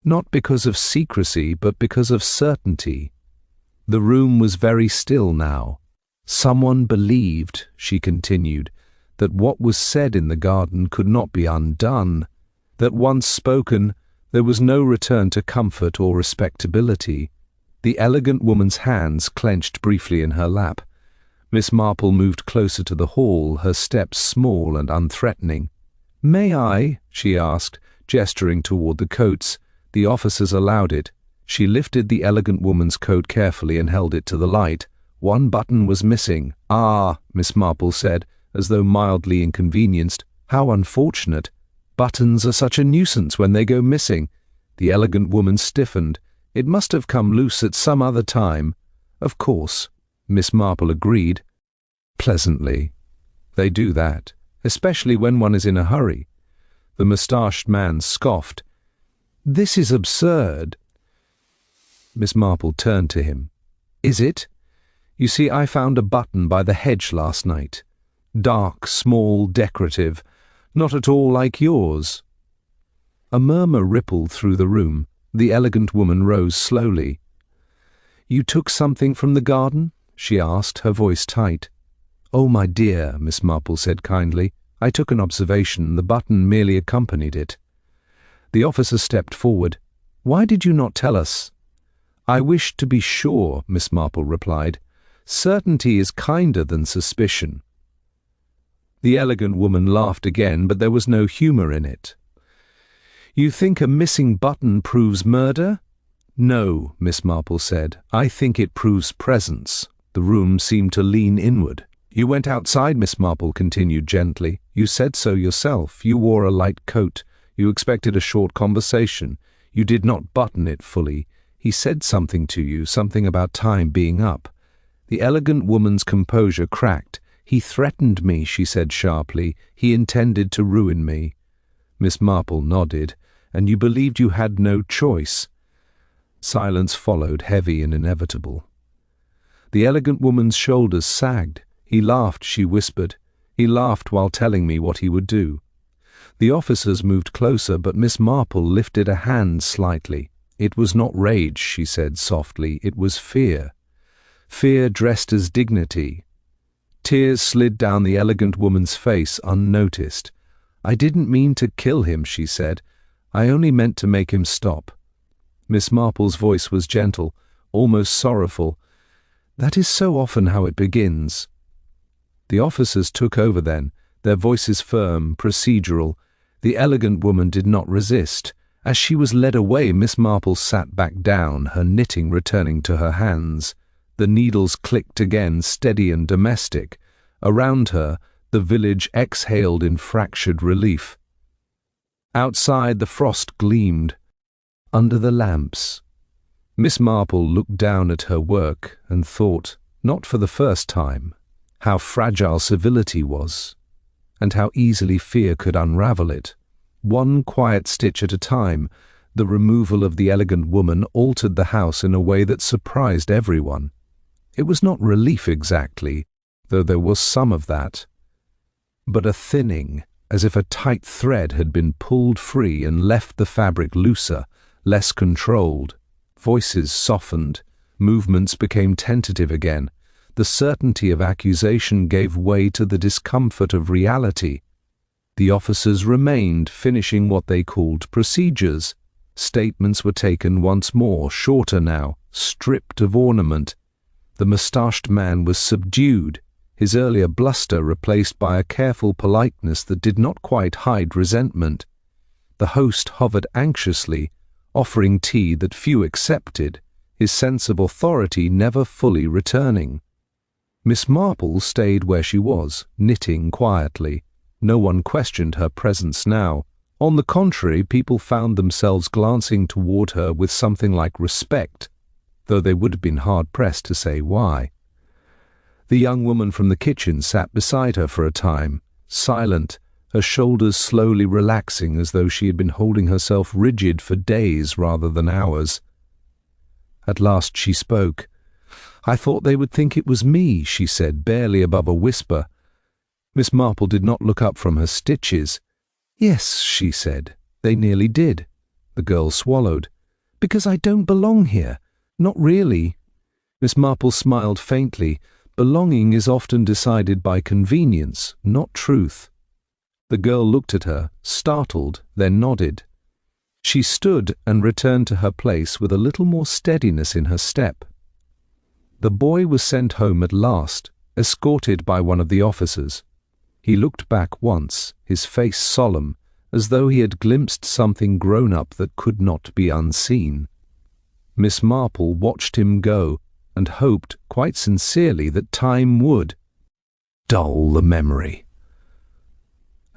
"Not because of secrecy, but because of certainty." The room was very still now. "Someone believed," she continued, "that what was said in the garden could not be undone, that once spoken, there was no return to comfort or respectability." The elegant woman's hands clenched briefly in her lap. Miss Marple moved closer to the hall, her steps small and unthreatening. "May I?" she asked, gesturing toward the coats. The officers allowed it. She lifted the elegant woman's coat carefully and held it to the light. One button was missing. "Ah," Miss Marple said, as though mildly inconvenienced. "How unfortunate. Buttons are such a nuisance when they go missing." The elegant woman stiffened. "It must have come loose at some other time." "Of course," Miss Marple agreed. Pleasantly. "They do that, especially when one is in a hurry." The moustached man scoffed. "This is absurd." Miss Marple turned to him. "Is it? You see, I found a button by the hedge last night. Dark, small, decorative, not at all like yours." A murmur rippled through the room. The elegant woman rose slowly. "You took something from the garden?" she asked, her voice tight. "Oh, my dear," Miss Marple said kindly, "I took an observation. The button merely accompanied it." The officer stepped forward. "Why did you not tell us?" "I wished to be sure," Miss Marple replied. "Certainty is kinder than suspicion." The elegant woman laughed again, but there was no humor in it. "You think a missing button proves murder?" "No," Miss Marple said. "I think it proves presence." The room seemed to lean inward. "You went outside," Miss Marple continued gently. "You said so yourself. You wore a light coat. You expected a short conversation. You did not button it fully. He said something to you, something about time being up." The elegant woman's composure cracked. "He threatened me," she said sharply. "He intended to ruin me." Miss Marple nodded. "And you believed you had no choice?" Silence followed, heavy and inevitable. The elegant woman's shoulders sagged. "He laughed," she whispered. "He laughed while telling me what he would do." The officers moved closer, but Miss Marple lifted a hand slightly. "It was not rage," she said softly. "It was fear. Fear dressed as dignity." Tears slid down the elegant woman's face unnoticed. "I didn't mean to kill him," she said. "I only meant to make him stop." Miss Marple's voice was gentle, almost sorrowful. "That is so often how it begins." The officers took over then, their voices firm, procedural. The elegant woman did not resist. As she was led away, Miss Marple sat back down, her knitting returning to her hands. The needles clicked again, steady and domestic. Around her, the village exhaled in fractured relief. Outside, the frost gleamed. Under the lamps, Miss Marple looked down at her work and thought, not for the first time, how fragile civility was, and how easily fear could unravel it. One quiet stitch at a time, the removal of the elegant woman altered the house in a way that surprised everyone. It was not relief exactly, though there was some of that, but a thinning, as if a tight thread had been pulled free and left the fabric looser, less controlled. Voices softened, movements became tentative again. The certainty of accusation gave way to the discomfort of reality. The officers remained, finishing what they called procedures. Statements were taken once more, shorter now, stripped of ornament. The moustached man was subdued, his earlier bluster replaced by a careful politeness that did not quite hide resentment. The host hovered anxiously, offering tea that few accepted, his sense of authority never fully returning. Miss Marple stayed where she was, knitting quietly. No one questioned her presence now. On the contrary, people found themselves glancing toward her with something like respect, though they would have been hard-pressed to say why. The young woman from the kitchen sat beside her for a time, silent, her shoulders slowly relaxing as though she had been holding herself rigid for days rather than hours. At last she spoke. "I thought they would think it was me," she said, barely above a whisper. Miss Marple did not look up from her stitches. "Yes," she said, "they nearly did." The girl swallowed. "Because I don't belong here. Not really." Miss Marple smiled faintly. Belonging is often decided by convenience, not truth. The girl looked at her, startled, then nodded. She stood and returned to her place with a little more steadiness in her step. The boy was sent home at last, escorted by one of the officers. He looked back once, his face solemn, as though he had glimpsed something grown-up that could not be unseen. Miss Marple watched him go, and hoped, quite sincerely, that time would dull the memory.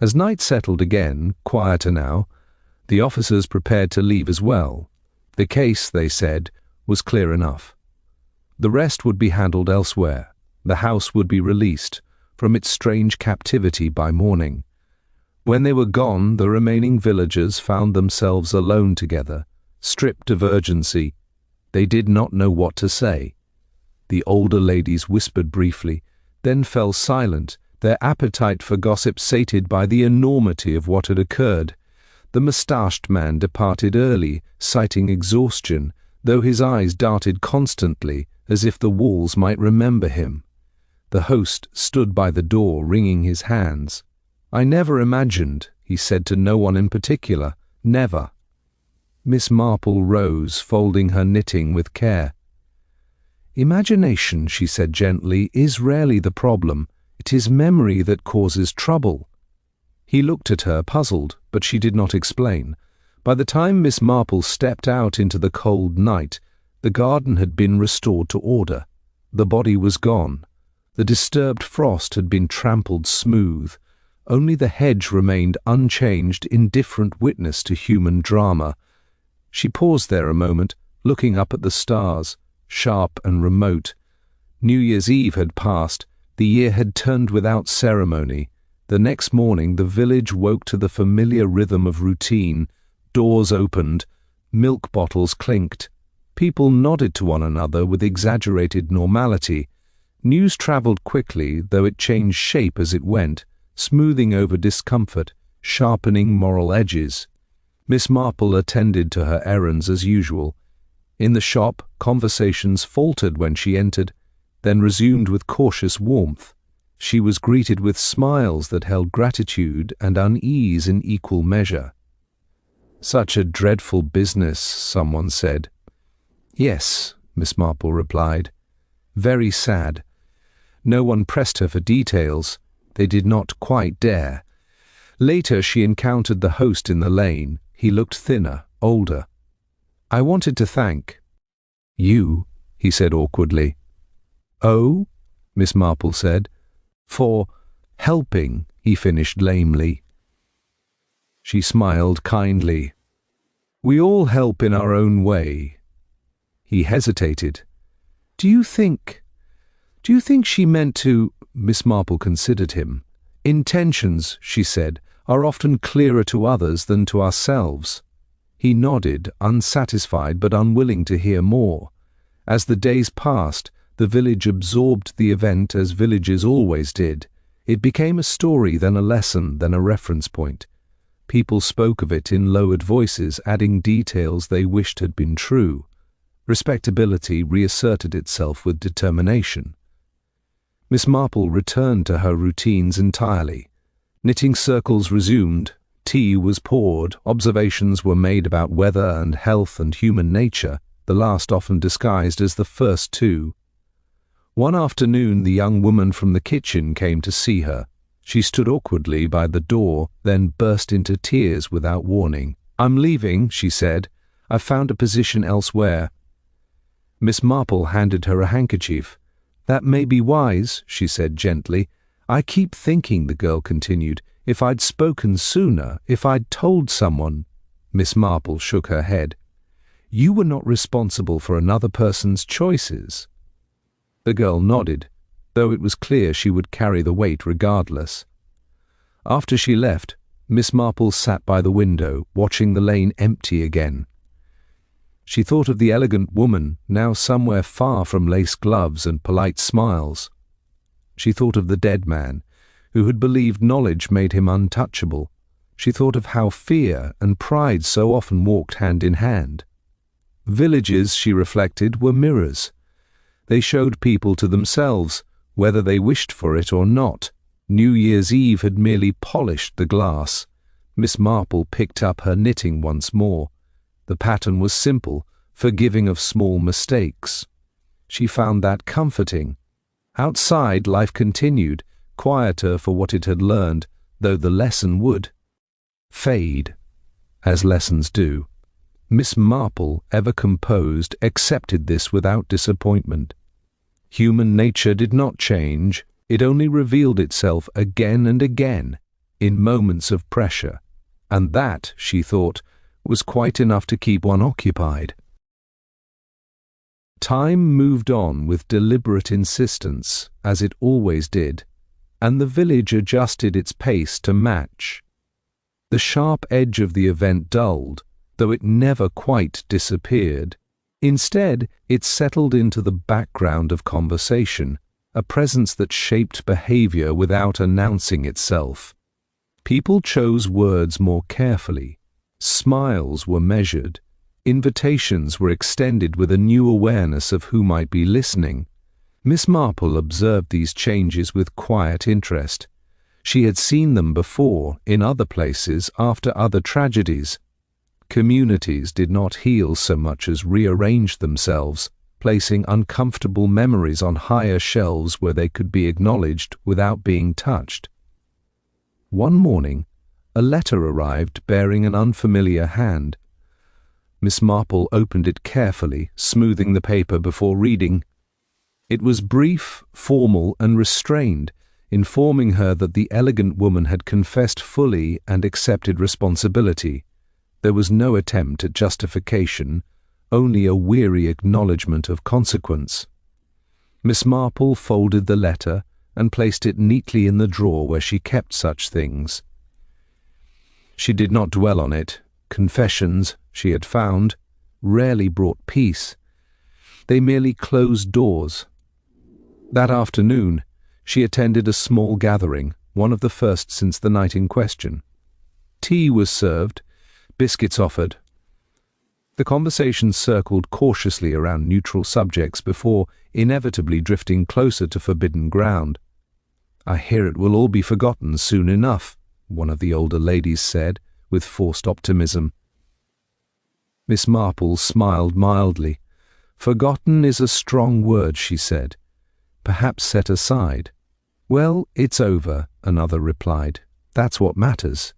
As night settled again, quieter now, the officers prepared to leave as well. The case, they said, was clear enough. The rest would be handled elsewhere. The house would be released from its strange captivity by morning. When they were gone, the remaining villagers found themselves alone together, stripped of urgency. They did not know what to say. The older ladies whispered briefly, then fell silent, their appetite for gossip sated by the enormity of what had occurred. The moustached man departed early, citing exhaustion, though his eyes darted constantly, as if the walls might remember him. The host stood by the door, wringing his hands. "I never imagined," he said to no one in particular, "never." Miss Marple rose, folding her knitting with care. "Imagination," she said gently, "is rarely the problem. It is memory that causes trouble." He looked at her, puzzled, but she did not explain. By the time Miss Marple stepped out into the cold night, the garden had been restored to order. The body was gone. The disturbed frost had been trampled smooth. Only the hedge remained unchanged, indifferent witness to human drama. She paused there a moment, looking up at the stars, sharp and remote. New Year's Eve had passed. The year had turned without ceremony. The next morning the village woke to the familiar rhythm of routine. Doors opened, milk bottles clinked. People nodded to one another with exaggerated normality. News travelled quickly, though it changed shape as it went, smoothing over discomfort, sharpening moral edges. Miss Marple attended to her errands as usual. In the shop, conversations faltered when she entered, then resumed with cautious warmth. She was greeted with smiles that held gratitude and unease in equal measure. "Such a dreadful business," someone said. "Yes," Miss Marple replied. "Very sad." No one pressed her for details. They did not quite dare. Later she encountered the host in the lane. He looked thinner, older. "I wanted to thank—" "You," he said awkwardly. "Oh?" Miss Marple said. "For helping," he finished lamely. She smiled kindly. "We all help in our own way." He hesitated. Do you think she meant to—" Miss Marple considered him. "Intentions," she said, "are often clearer to others than to ourselves." He nodded, unsatisfied but unwilling to hear more. As the days passed, the village absorbed the event as villages always did. It became a story, then a lesson, then a reference point. People spoke of it in lowered voices, adding details they wished had been true. Respectability reasserted itself with determination. Miss Marple returned to her routines entirely. Knitting circles resumed, tea was poured, observations were made about weather and health and human nature, the last often disguised as the first two. One afternoon the young woman from the kitchen came to see her. She stood awkwardly by the door, then burst into tears without warning. "I'm leaving," she said. "I've found a position elsewhere." Miss Marple handed her a handkerchief. "That may be wise," she said gently. "I keep thinking," the girl continued, "if I'd spoken sooner, if I'd told someone—" Miss Marple shook her head. "You were not responsible for another person's choices." The girl nodded, though it was clear she would carry the weight regardless. After she left, Miss Marple sat by the window, watching the lane empty again. She thought of the elegant woman, now somewhere far from lace gloves and polite smiles. She thought of the dead man, who had believed knowledge made him untouchable. She thought of how fear and pride so often walked hand in hand. Villages, she reflected, were mirrors. They showed people to themselves, whether they wished for it or not. New Year's Eve had merely polished the glass. Miss Marple picked up her knitting once more. The pattern was simple, forgiving of small mistakes. She found that comforting. Outside, life continued, quieter for what it had learned, though the lesson would fade, as lessons do. Miss Marple, ever composed, accepted this without disappointment. Human nature did not change, it only revealed itself again and again, in moments of pressure, and that, she thought, was quite enough to keep one occupied. Time moved on with deliberate insistence, as it always did, and the village adjusted its pace to match. The sharp edge of the event dulled, though it never quite disappeared. Instead, it settled into the background of conversation, a presence that shaped behavior without announcing itself. People chose words more carefully. Smiles were measured. Invitations were extended with a new awareness of who might be listening. Miss Marple observed these changes with quiet interest. She had seen them before, in other places, after other tragedies. Communities did not heal so much as rearrange themselves, placing uncomfortable memories on higher shelves where they could be acknowledged without being touched. One morning, a letter arrived bearing an unfamiliar hand. Miss Marple opened it carefully, smoothing the paper before reading. It was brief, formal, and restrained, informing her that the elegant woman had confessed fully and accepted responsibility. There was no attempt at justification, only a weary acknowledgment of consequence. Miss Marple folded the letter and placed it neatly in the drawer where she kept such things. She did not dwell on it. Confessions, she had found, rarely brought peace. They merely closed doors. That afternoon, she attended a small gathering, one of the first since the night in question. Tea was served, biscuits offered. The conversation circled cautiously around neutral subjects before inevitably drifting closer to forbidden ground. "I hear it will all be forgotten soon enough," one of the older ladies said, with forced optimism. Miss Marple smiled mildly. "Forgotten is a strong word," she said. "Perhaps set aside." "Well, it's over," another replied. "That's what matters."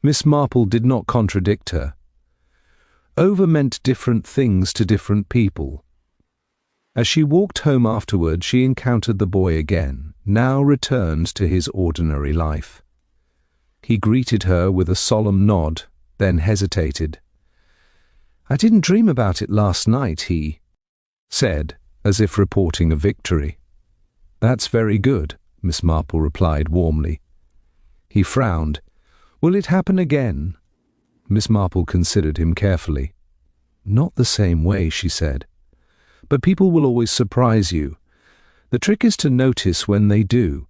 Miss Marple did not contradict her. Over meant different things to different people. As she walked home afterward, she encountered the boy again, now returned to his ordinary life. He greeted her with a solemn nod, then hesitated. "I didn't dream about it last night," he said, as if reporting a victory. "That's very good," Miss Marple replied warmly. He frowned. "Will it happen again?" Miss Marple considered him carefully. "Not the same way," she said. "But people will always surprise you. The trick is to notice when they do."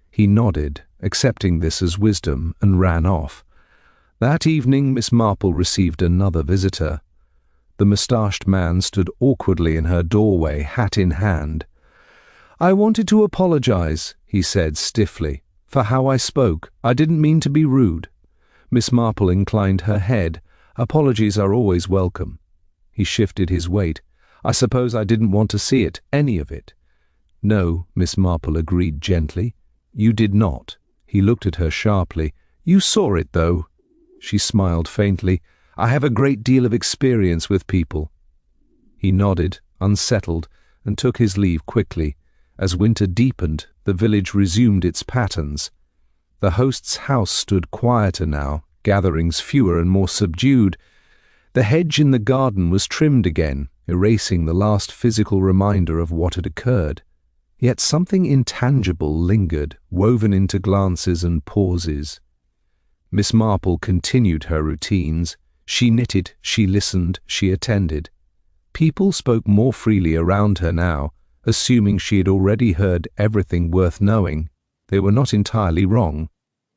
He nodded, accepting this as wisdom, and ran off. That evening Miss Marple received another visitor. The moustached man stood awkwardly in her doorway, hat in hand. "I wanted to apologize," he said stiffly, "for how I spoke. I didn't mean to be rude." Miss Marple inclined her head. "Apologies are always welcome." He shifted his weight. "I suppose I didn't want to see it, any of it." "No," Miss Marple agreed gently. "You did not." He looked at her sharply. "You saw it, though." She smiled faintly. "I have a great deal of experience with people." He nodded, unsettled, and took his leave quickly. As winter deepened, the village resumed its patterns. The host's house stood quieter now, gatherings fewer and more subdued. The hedge in the garden was trimmed again, erasing the last physical reminder of what had occurred. Yet something intangible lingered, woven into glances and pauses. Miss Marple continued her routines. She knitted, she listened, she attended. People spoke more freely around her now, assuming she had already heard everything worth knowing. They were not entirely wrong.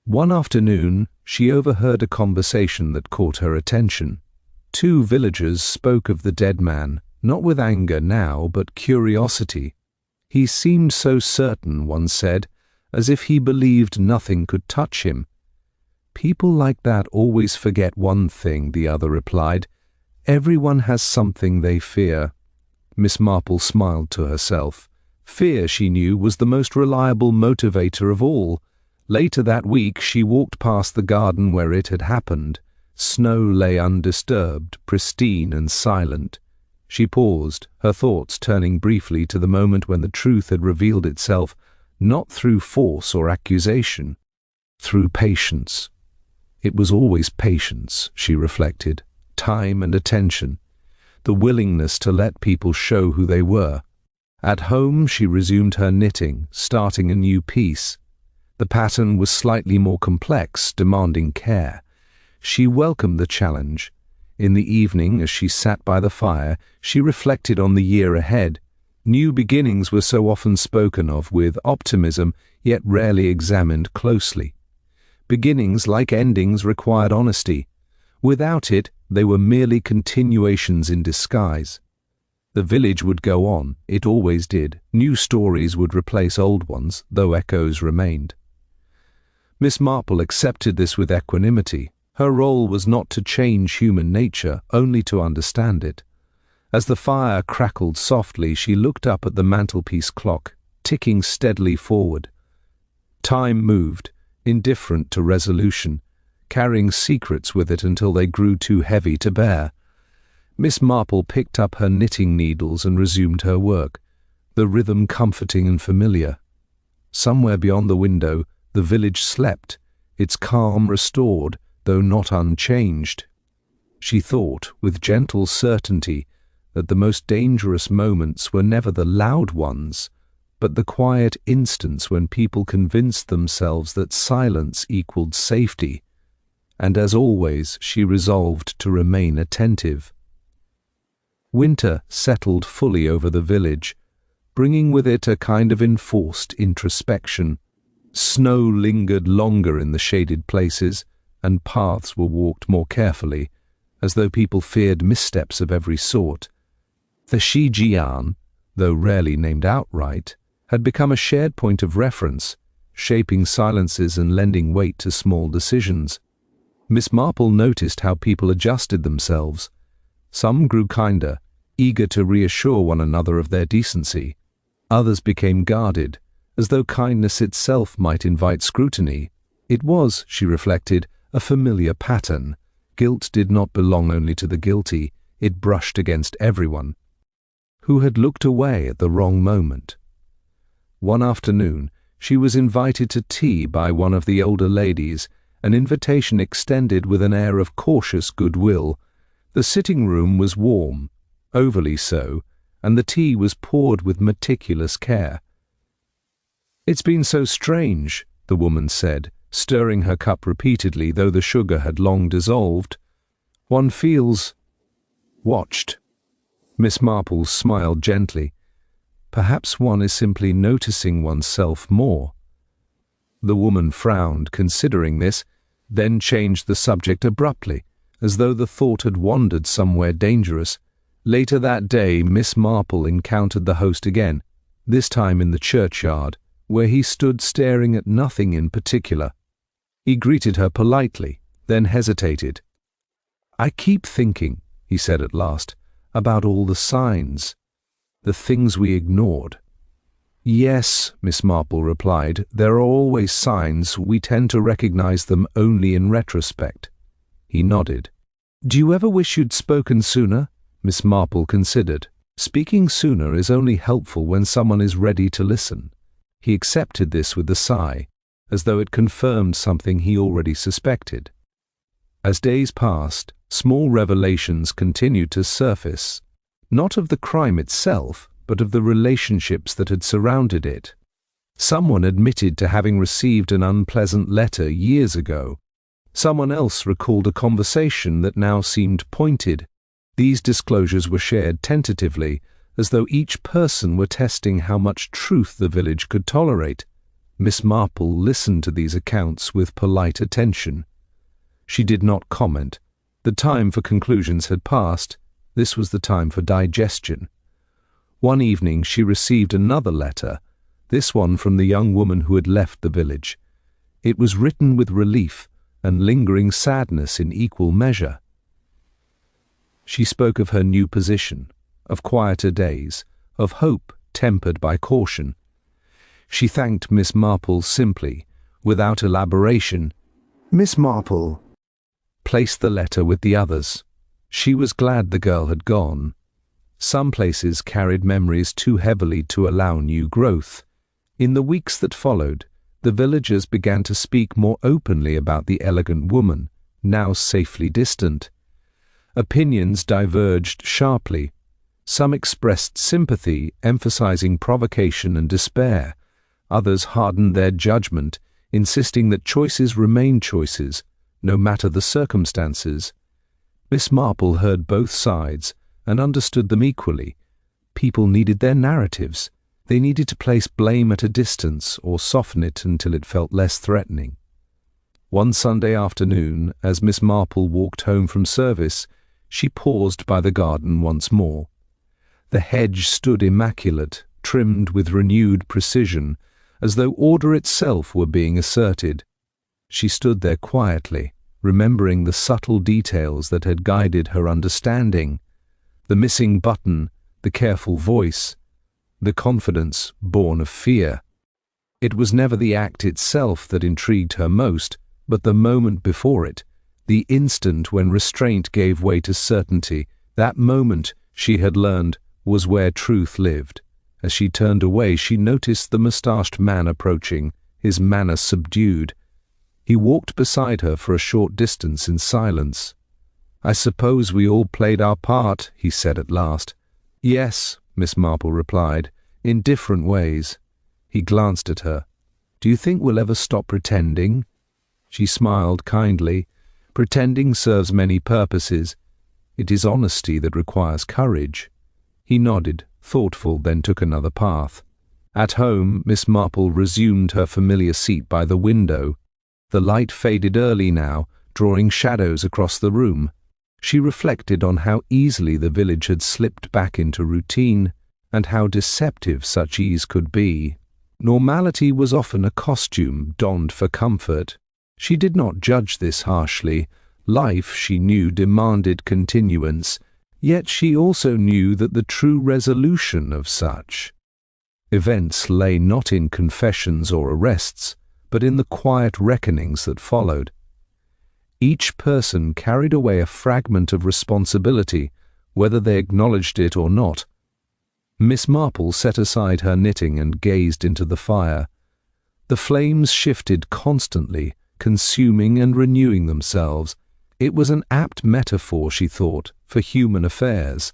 One afternoon, she overheard a conversation that caught her attention. Two villagers spoke of the dead man, not with anger now, but curiosity. He seemed so certain, one said, as if he believed nothing could touch him. "People like that always forget one thing," the other replied. "Everyone has something they fear." Miss Marple smiled to herself. Fear, she knew, was the most reliable motivator of all. Later that week she walked past the garden where it had happened. Snow lay undisturbed, pristine and silent. She paused, her thoughts turning briefly to the moment when the truth had revealed itself, not through force or accusation, through patience. It was always patience, she reflected, time and attention, the willingness to let people show who they were. At home she resumed her knitting, starting a new piece. The pattern was slightly more complex, demanding care. She welcomed the challenge. In the evening, as she sat by the fire, she reflected on the year ahead. New beginnings were so often spoken of with optimism, yet rarely examined closely. Beginnings, like endings, required honesty. Without it, they were merely continuations in disguise. The village would go on, it always did. New stories would replace old ones, though echoes remained. Miss Marple accepted this with equanimity. Her role was not to change human nature, only to understand it. As the fire crackled softly, she looked up at the mantelpiece clock, ticking steadily forward. Time moved, indifferent to resolution, carrying secrets with it until they grew too heavy to bear. Miss Marple picked up her knitting needles and resumed her work, the rhythm comforting and familiar. Somewhere beyond the window, the village slept, its calm restored, though not unchanged. She thought, with gentle certainty, that the most dangerous moments were never the loud ones, but the quiet instants when people convinced themselves that silence equaled safety, and as always she resolved to remain attentive. Winter settled fully over the village, bringing with it a kind of enforced introspection. Snow lingered longer in the shaded places, and paths were walked more carefully, as though people feared missteps of every sort. The Shijian, though rarely named outright, had become a shared point of reference, shaping silences and lending weight to small decisions. Miss Marple noticed how people adjusted themselves. Some grew kinder, eager to reassure one another of their decency. Others became guarded, as though kindness itself might invite scrutiny. It was, she reflected, a familiar pattern. Guilt did not belong only to the guilty, it brushed against everyone who had looked away at the wrong moment. One afternoon, she was invited to tea by one of the older ladies, an invitation extended with an air of cautious goodwill. The sitting room was warm, overly so, and the tea was poured with meticulous care. "It's been so strange," the woman said, stirring her cup repeatedly, though the sugar had long dissolved. "One feels watched." Miss Marple smiled gently. "Perhaps one is simply noticing oneself more." The woman frowned, considering this, then changed the subject abruptly, as though the thought had wandered somewhere dangerous. Later that day, Miss Marple encountered the host again, this time in the churchyard, where he stood staring at nothing in particular. He greeted her politely, then hesitated. "I keep thinking," he said at last, "about all the signs, the things we ignored." "Yes," Miss Marple replied, "there are always signs. We tend to recognize them only in retrospect." He nodded. "Do you ever wish you'd spoken sooner?" Miss Marple considered. "Speaking sooner is only helpful when someone is ready to listen." He accepted this with a sigh, as though it confirmed something he already suspected. As days passed, small revelations continued to surface, not of the crime itself, but of the relationships that had surrounded it. Someone admitted to having received an unpleasant letter years ago. Someone else recalled a conversation that now seemed pointed. These disclosures were shared tentatively, as though each person were testing how much truth the village could tolerate. Miss Marple listened to these accounts with polite attention. She did not comment. The time for conclusions had passed. This was the time for digestion. One evening she received another letter, this one from the young woman who had left the village. It was written with relief and lingering sadness in equal measure. She spoke of her new position, of quieter days, of hope tempered by caution. She thanked Miss Marple simply, without elaboration. Miss Marple placed the letter with the others. She was glad the girl had gone. Some places carried memories too heavily to allow new growth. In the weeks that followed, the villagers began to speak more openly about the elegant woman, now safely distant. Opinions diverged sharply. Some expressed sympathy, emphasizing provocation and despair. Others hardened their judgment, insisting that choices remain choices, no matter the circumstances. Miss Marple heard both sides and understood them equally. People needed their narratives. They needed to place blame at a distance or soften it until it felt less threatening. One Sunday afternoon, as Miss Marple walked home from service, she paused by the garden once more. The hedge stood immaculate, trimmed with renewed precision, as though order itself were being asserted. She stood there quietly, remembering the subtle details that had guided her understanding, the missing button, the careful voice, the confidence born of fear. It was never the act itself that intrigued her most, but the moment before it, the instant when restraint gave way to certainty. That moment, she had learned, was where truth lived. As she turned away, she noticed the moustached man approaching, his manner subdued. He walked beside her for a short distance in silence. "I suppose we all played our part," he said at last. "Yes," Miss Marple replied, "in different ways." He glanced at her. "Do you think we'll ever stop pretending?" She smiled kindly. "Pretending serves many purposes. It is honesty that requires courage." He nodded, thoughtful, then took another path. At home, Miss Marple resumed her familiar seat by the window. The light faded early now, drawing shadows across the room. She reflected on how easily the village had slipped back into routine, and how deceptive such ease could be. Normality was often a costume donned for comfort. She did not judge this harshly. Life, she knew, demanded continuance, yet she also knew that the true resolution of such events lay not in confessions or arrests, but in the quiet reckonings that followed. Each person carried away a fragment of responsibility, whether they acknowledged it or not. Miss Marple set aside her knitting and gazed into the fire. The flames shifted constantly, consuming and renewing themselves. It was an apt metaphor, she thought, for human affairs.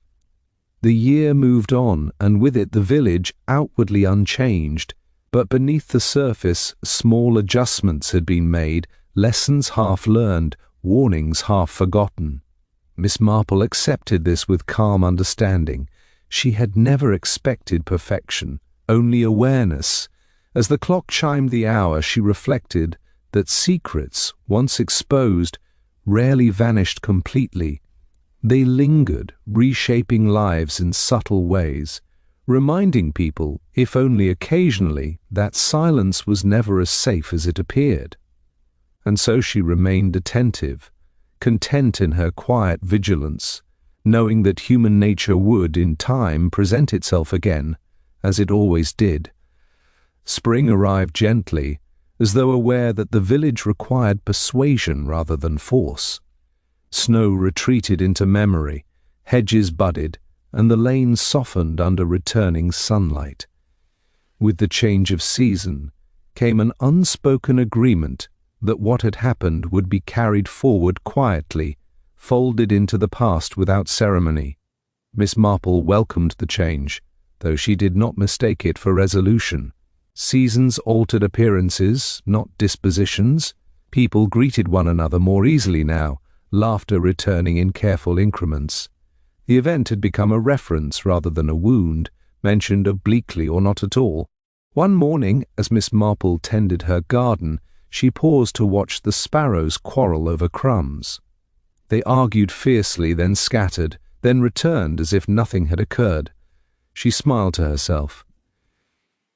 The year moved on, and with it the village, outwardly unchanged, but beneath the surface small adjustments had been made, lessons half learned, warnings half forgotten. Miss Marple accepted this with calm understanding. She had never expected perfection, only awareness. As the clock chimed the hour, she reflected that secrets, once exposed, rarely vanished completely. They lingered, reshaping lives in subtle ways, reminding people, if only occasionally, that silence was never as safe as it appeared. And so she remained attentive, content in her quiet vigilance, knowing that human nature would, in time, present itself again, as it always did. Spring arrived gently, as though aware that the village required persuasion rather than force. Snow retreated into memory, hedges budded, and the lanes softened under returning sunlight. With the change of season came an unspoken agreement that what had happened would be carried forward quietly, folded into the past without ceremony. Miss Marple welcomed the change, though she did not mistake it for resolution. Seasons altered appearances, not dispositions. People greeted one another more easily now, laughter returning in careful increments. The event had become a reference rather than a wound, mentioned obliquely or not at all. One morning, as Miss Marple tended her garden, she paused to watch the sparrows quarrel over crumbs. They argued fiercely, then scattered, then returned as if nothing had occurred. She smiled to herself.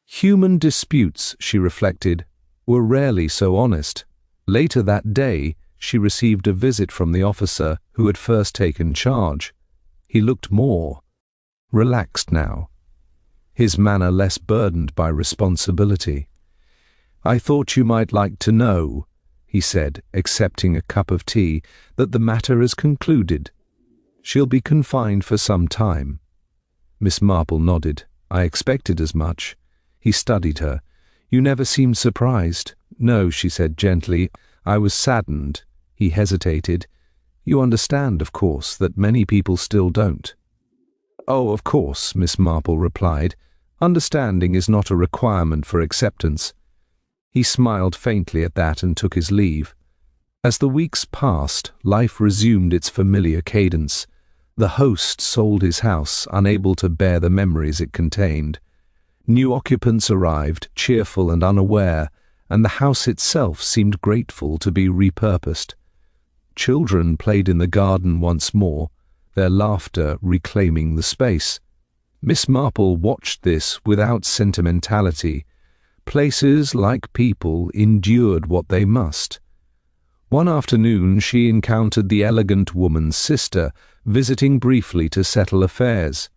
Human disputes, she reflected, were rarely so honest. Later that day, she received a visit from the officer who had first taken charge. He looked more relaxed now, his manner less burdened by responsibility. "I thought you might like to know," he said, accepting a cup of tea, "that the matter is concluded. She'll be confined for some time." Miss Marple nodded. "I expected as much." He studied her. "You never seemed surprised." "No," she said gently. "I was saddened." He hesitated. "You understand, of course, that many people still don't." "Oh, of course," Miss Marple replied. "Understanding is not a requirement for acceptance." He smiled faintly at that and took his leave. As the weeks passed, life resumed its familiar cadence. The host sold his house, unable to bear the memories it contained. New occupants arrived, cheerful and unaware, and the house itself seemed grateful to be repurposed. Children played in the garden once more, their laughter reclaiming the space. Miss Marple watched this without sentimentality. Places, like people, endured what they must. One afternoon she encountered the elegant woman's sister, visiting briefly to settle affairs.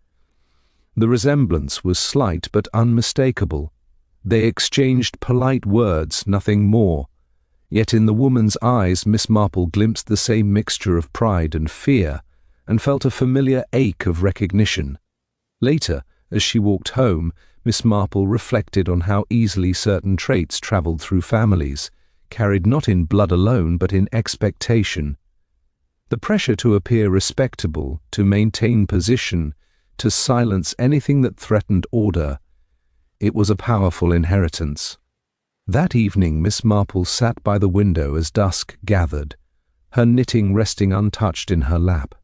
The resemblance was slight but unmistakable. They exchanged polite words, nothing more. Yet in the woman's eyes Miss Marple glimpsed the same mixture of pride and fear, and felt a familiar ache of recognition. Later, as she walked home, Miss Marple reflected on how easily certain traits travelled through families, carried not in blood alone but in expectation. The pressure to appear respectable, to maintain position, to silence anything that threatened order. It was a powerful inheritance. That evening Miss Marple sat by the window as dusk gathered, her knitting resting untouched in her lap.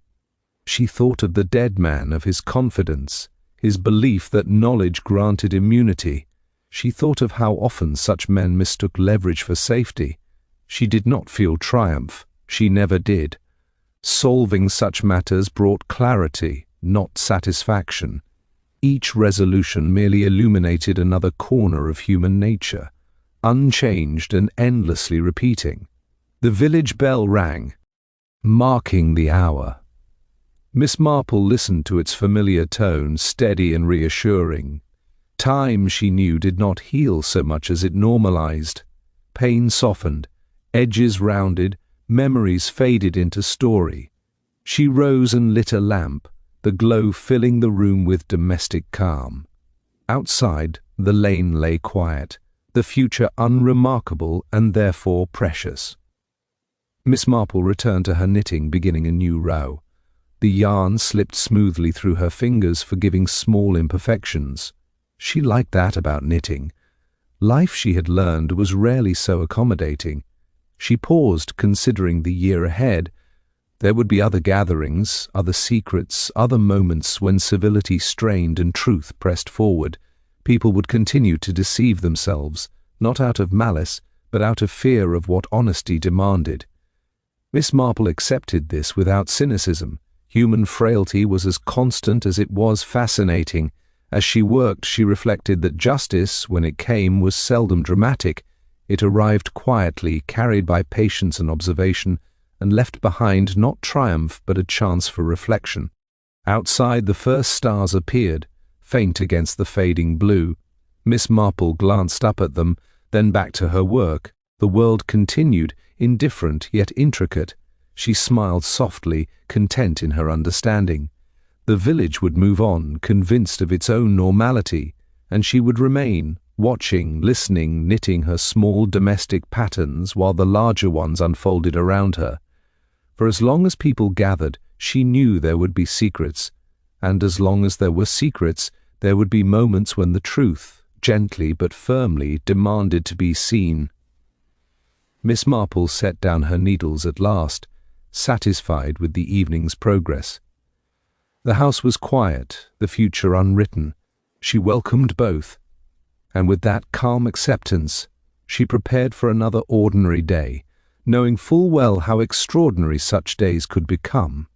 She thought of the dead man, of his confidence, his belief that knowledge granted immunity. She thought of how often such men mistook leverage for safety. She did not feel triumph. She never did. Solving such matters brought clarity, not satisfaction. Each resolution merely illuminated another corner of human nature, unchanged and endlessly repeating. The village bell rang, marking the hour. Miss Marple listened to its familiar tone, steady and reassuring. Time, she knew, did not heal so much as it normalized. Pain softened, edges rounded, memories faded into story. She rose and lit a lamp, the glow filling the room with domestic calm. Outside, the lane lay quiet, the future unremarkable and therefore precious. Miss Marple returned to her knitting, beginning a new row. The yarn slipped smoothly through her fingers, forgiving small imperfections. She liked that about knitting. Life, she had learned, was rarely so accommodating. She paused, considering the year ahead. There would be other gatherings, other secrets, other moments when civility strained and truth pressed forward. People would continue to deceive themselves, not out of malice, but out of fear of what honesty demanded. Miss Marple accepted this without cynicism. Human frailty was as constant as it was fascinating. As she worked, she reflected that justice, when it came, was seldom dramatic. It arrived quietly, carried by patience and observation, and left behind not triumph but a chance for reflection. Outside, the first stars appeared, faint against the fading blue. Miss Marple glanced up at them, then back to her work. The world continued, indifferent yet intricate. She smiled softly, content in her understanding. The village would move on, convinced of its own normality, and she would remain, watching, listening, knitting her small domestic patterns while the larger ones unfolded around her. For as long as people gathered, she knew there would be secrets, and as long as there were secrets, there would be moments when the truth, gently but firmly, demanded to be seen. Miss Marple set down her needles at last, satisfied with the evening's progress. The house was quiet, the future unwritten. She welcomed both, and with that calm acceptance, she prepared for another ordinary day, knowing full well how extraordinary such days could become.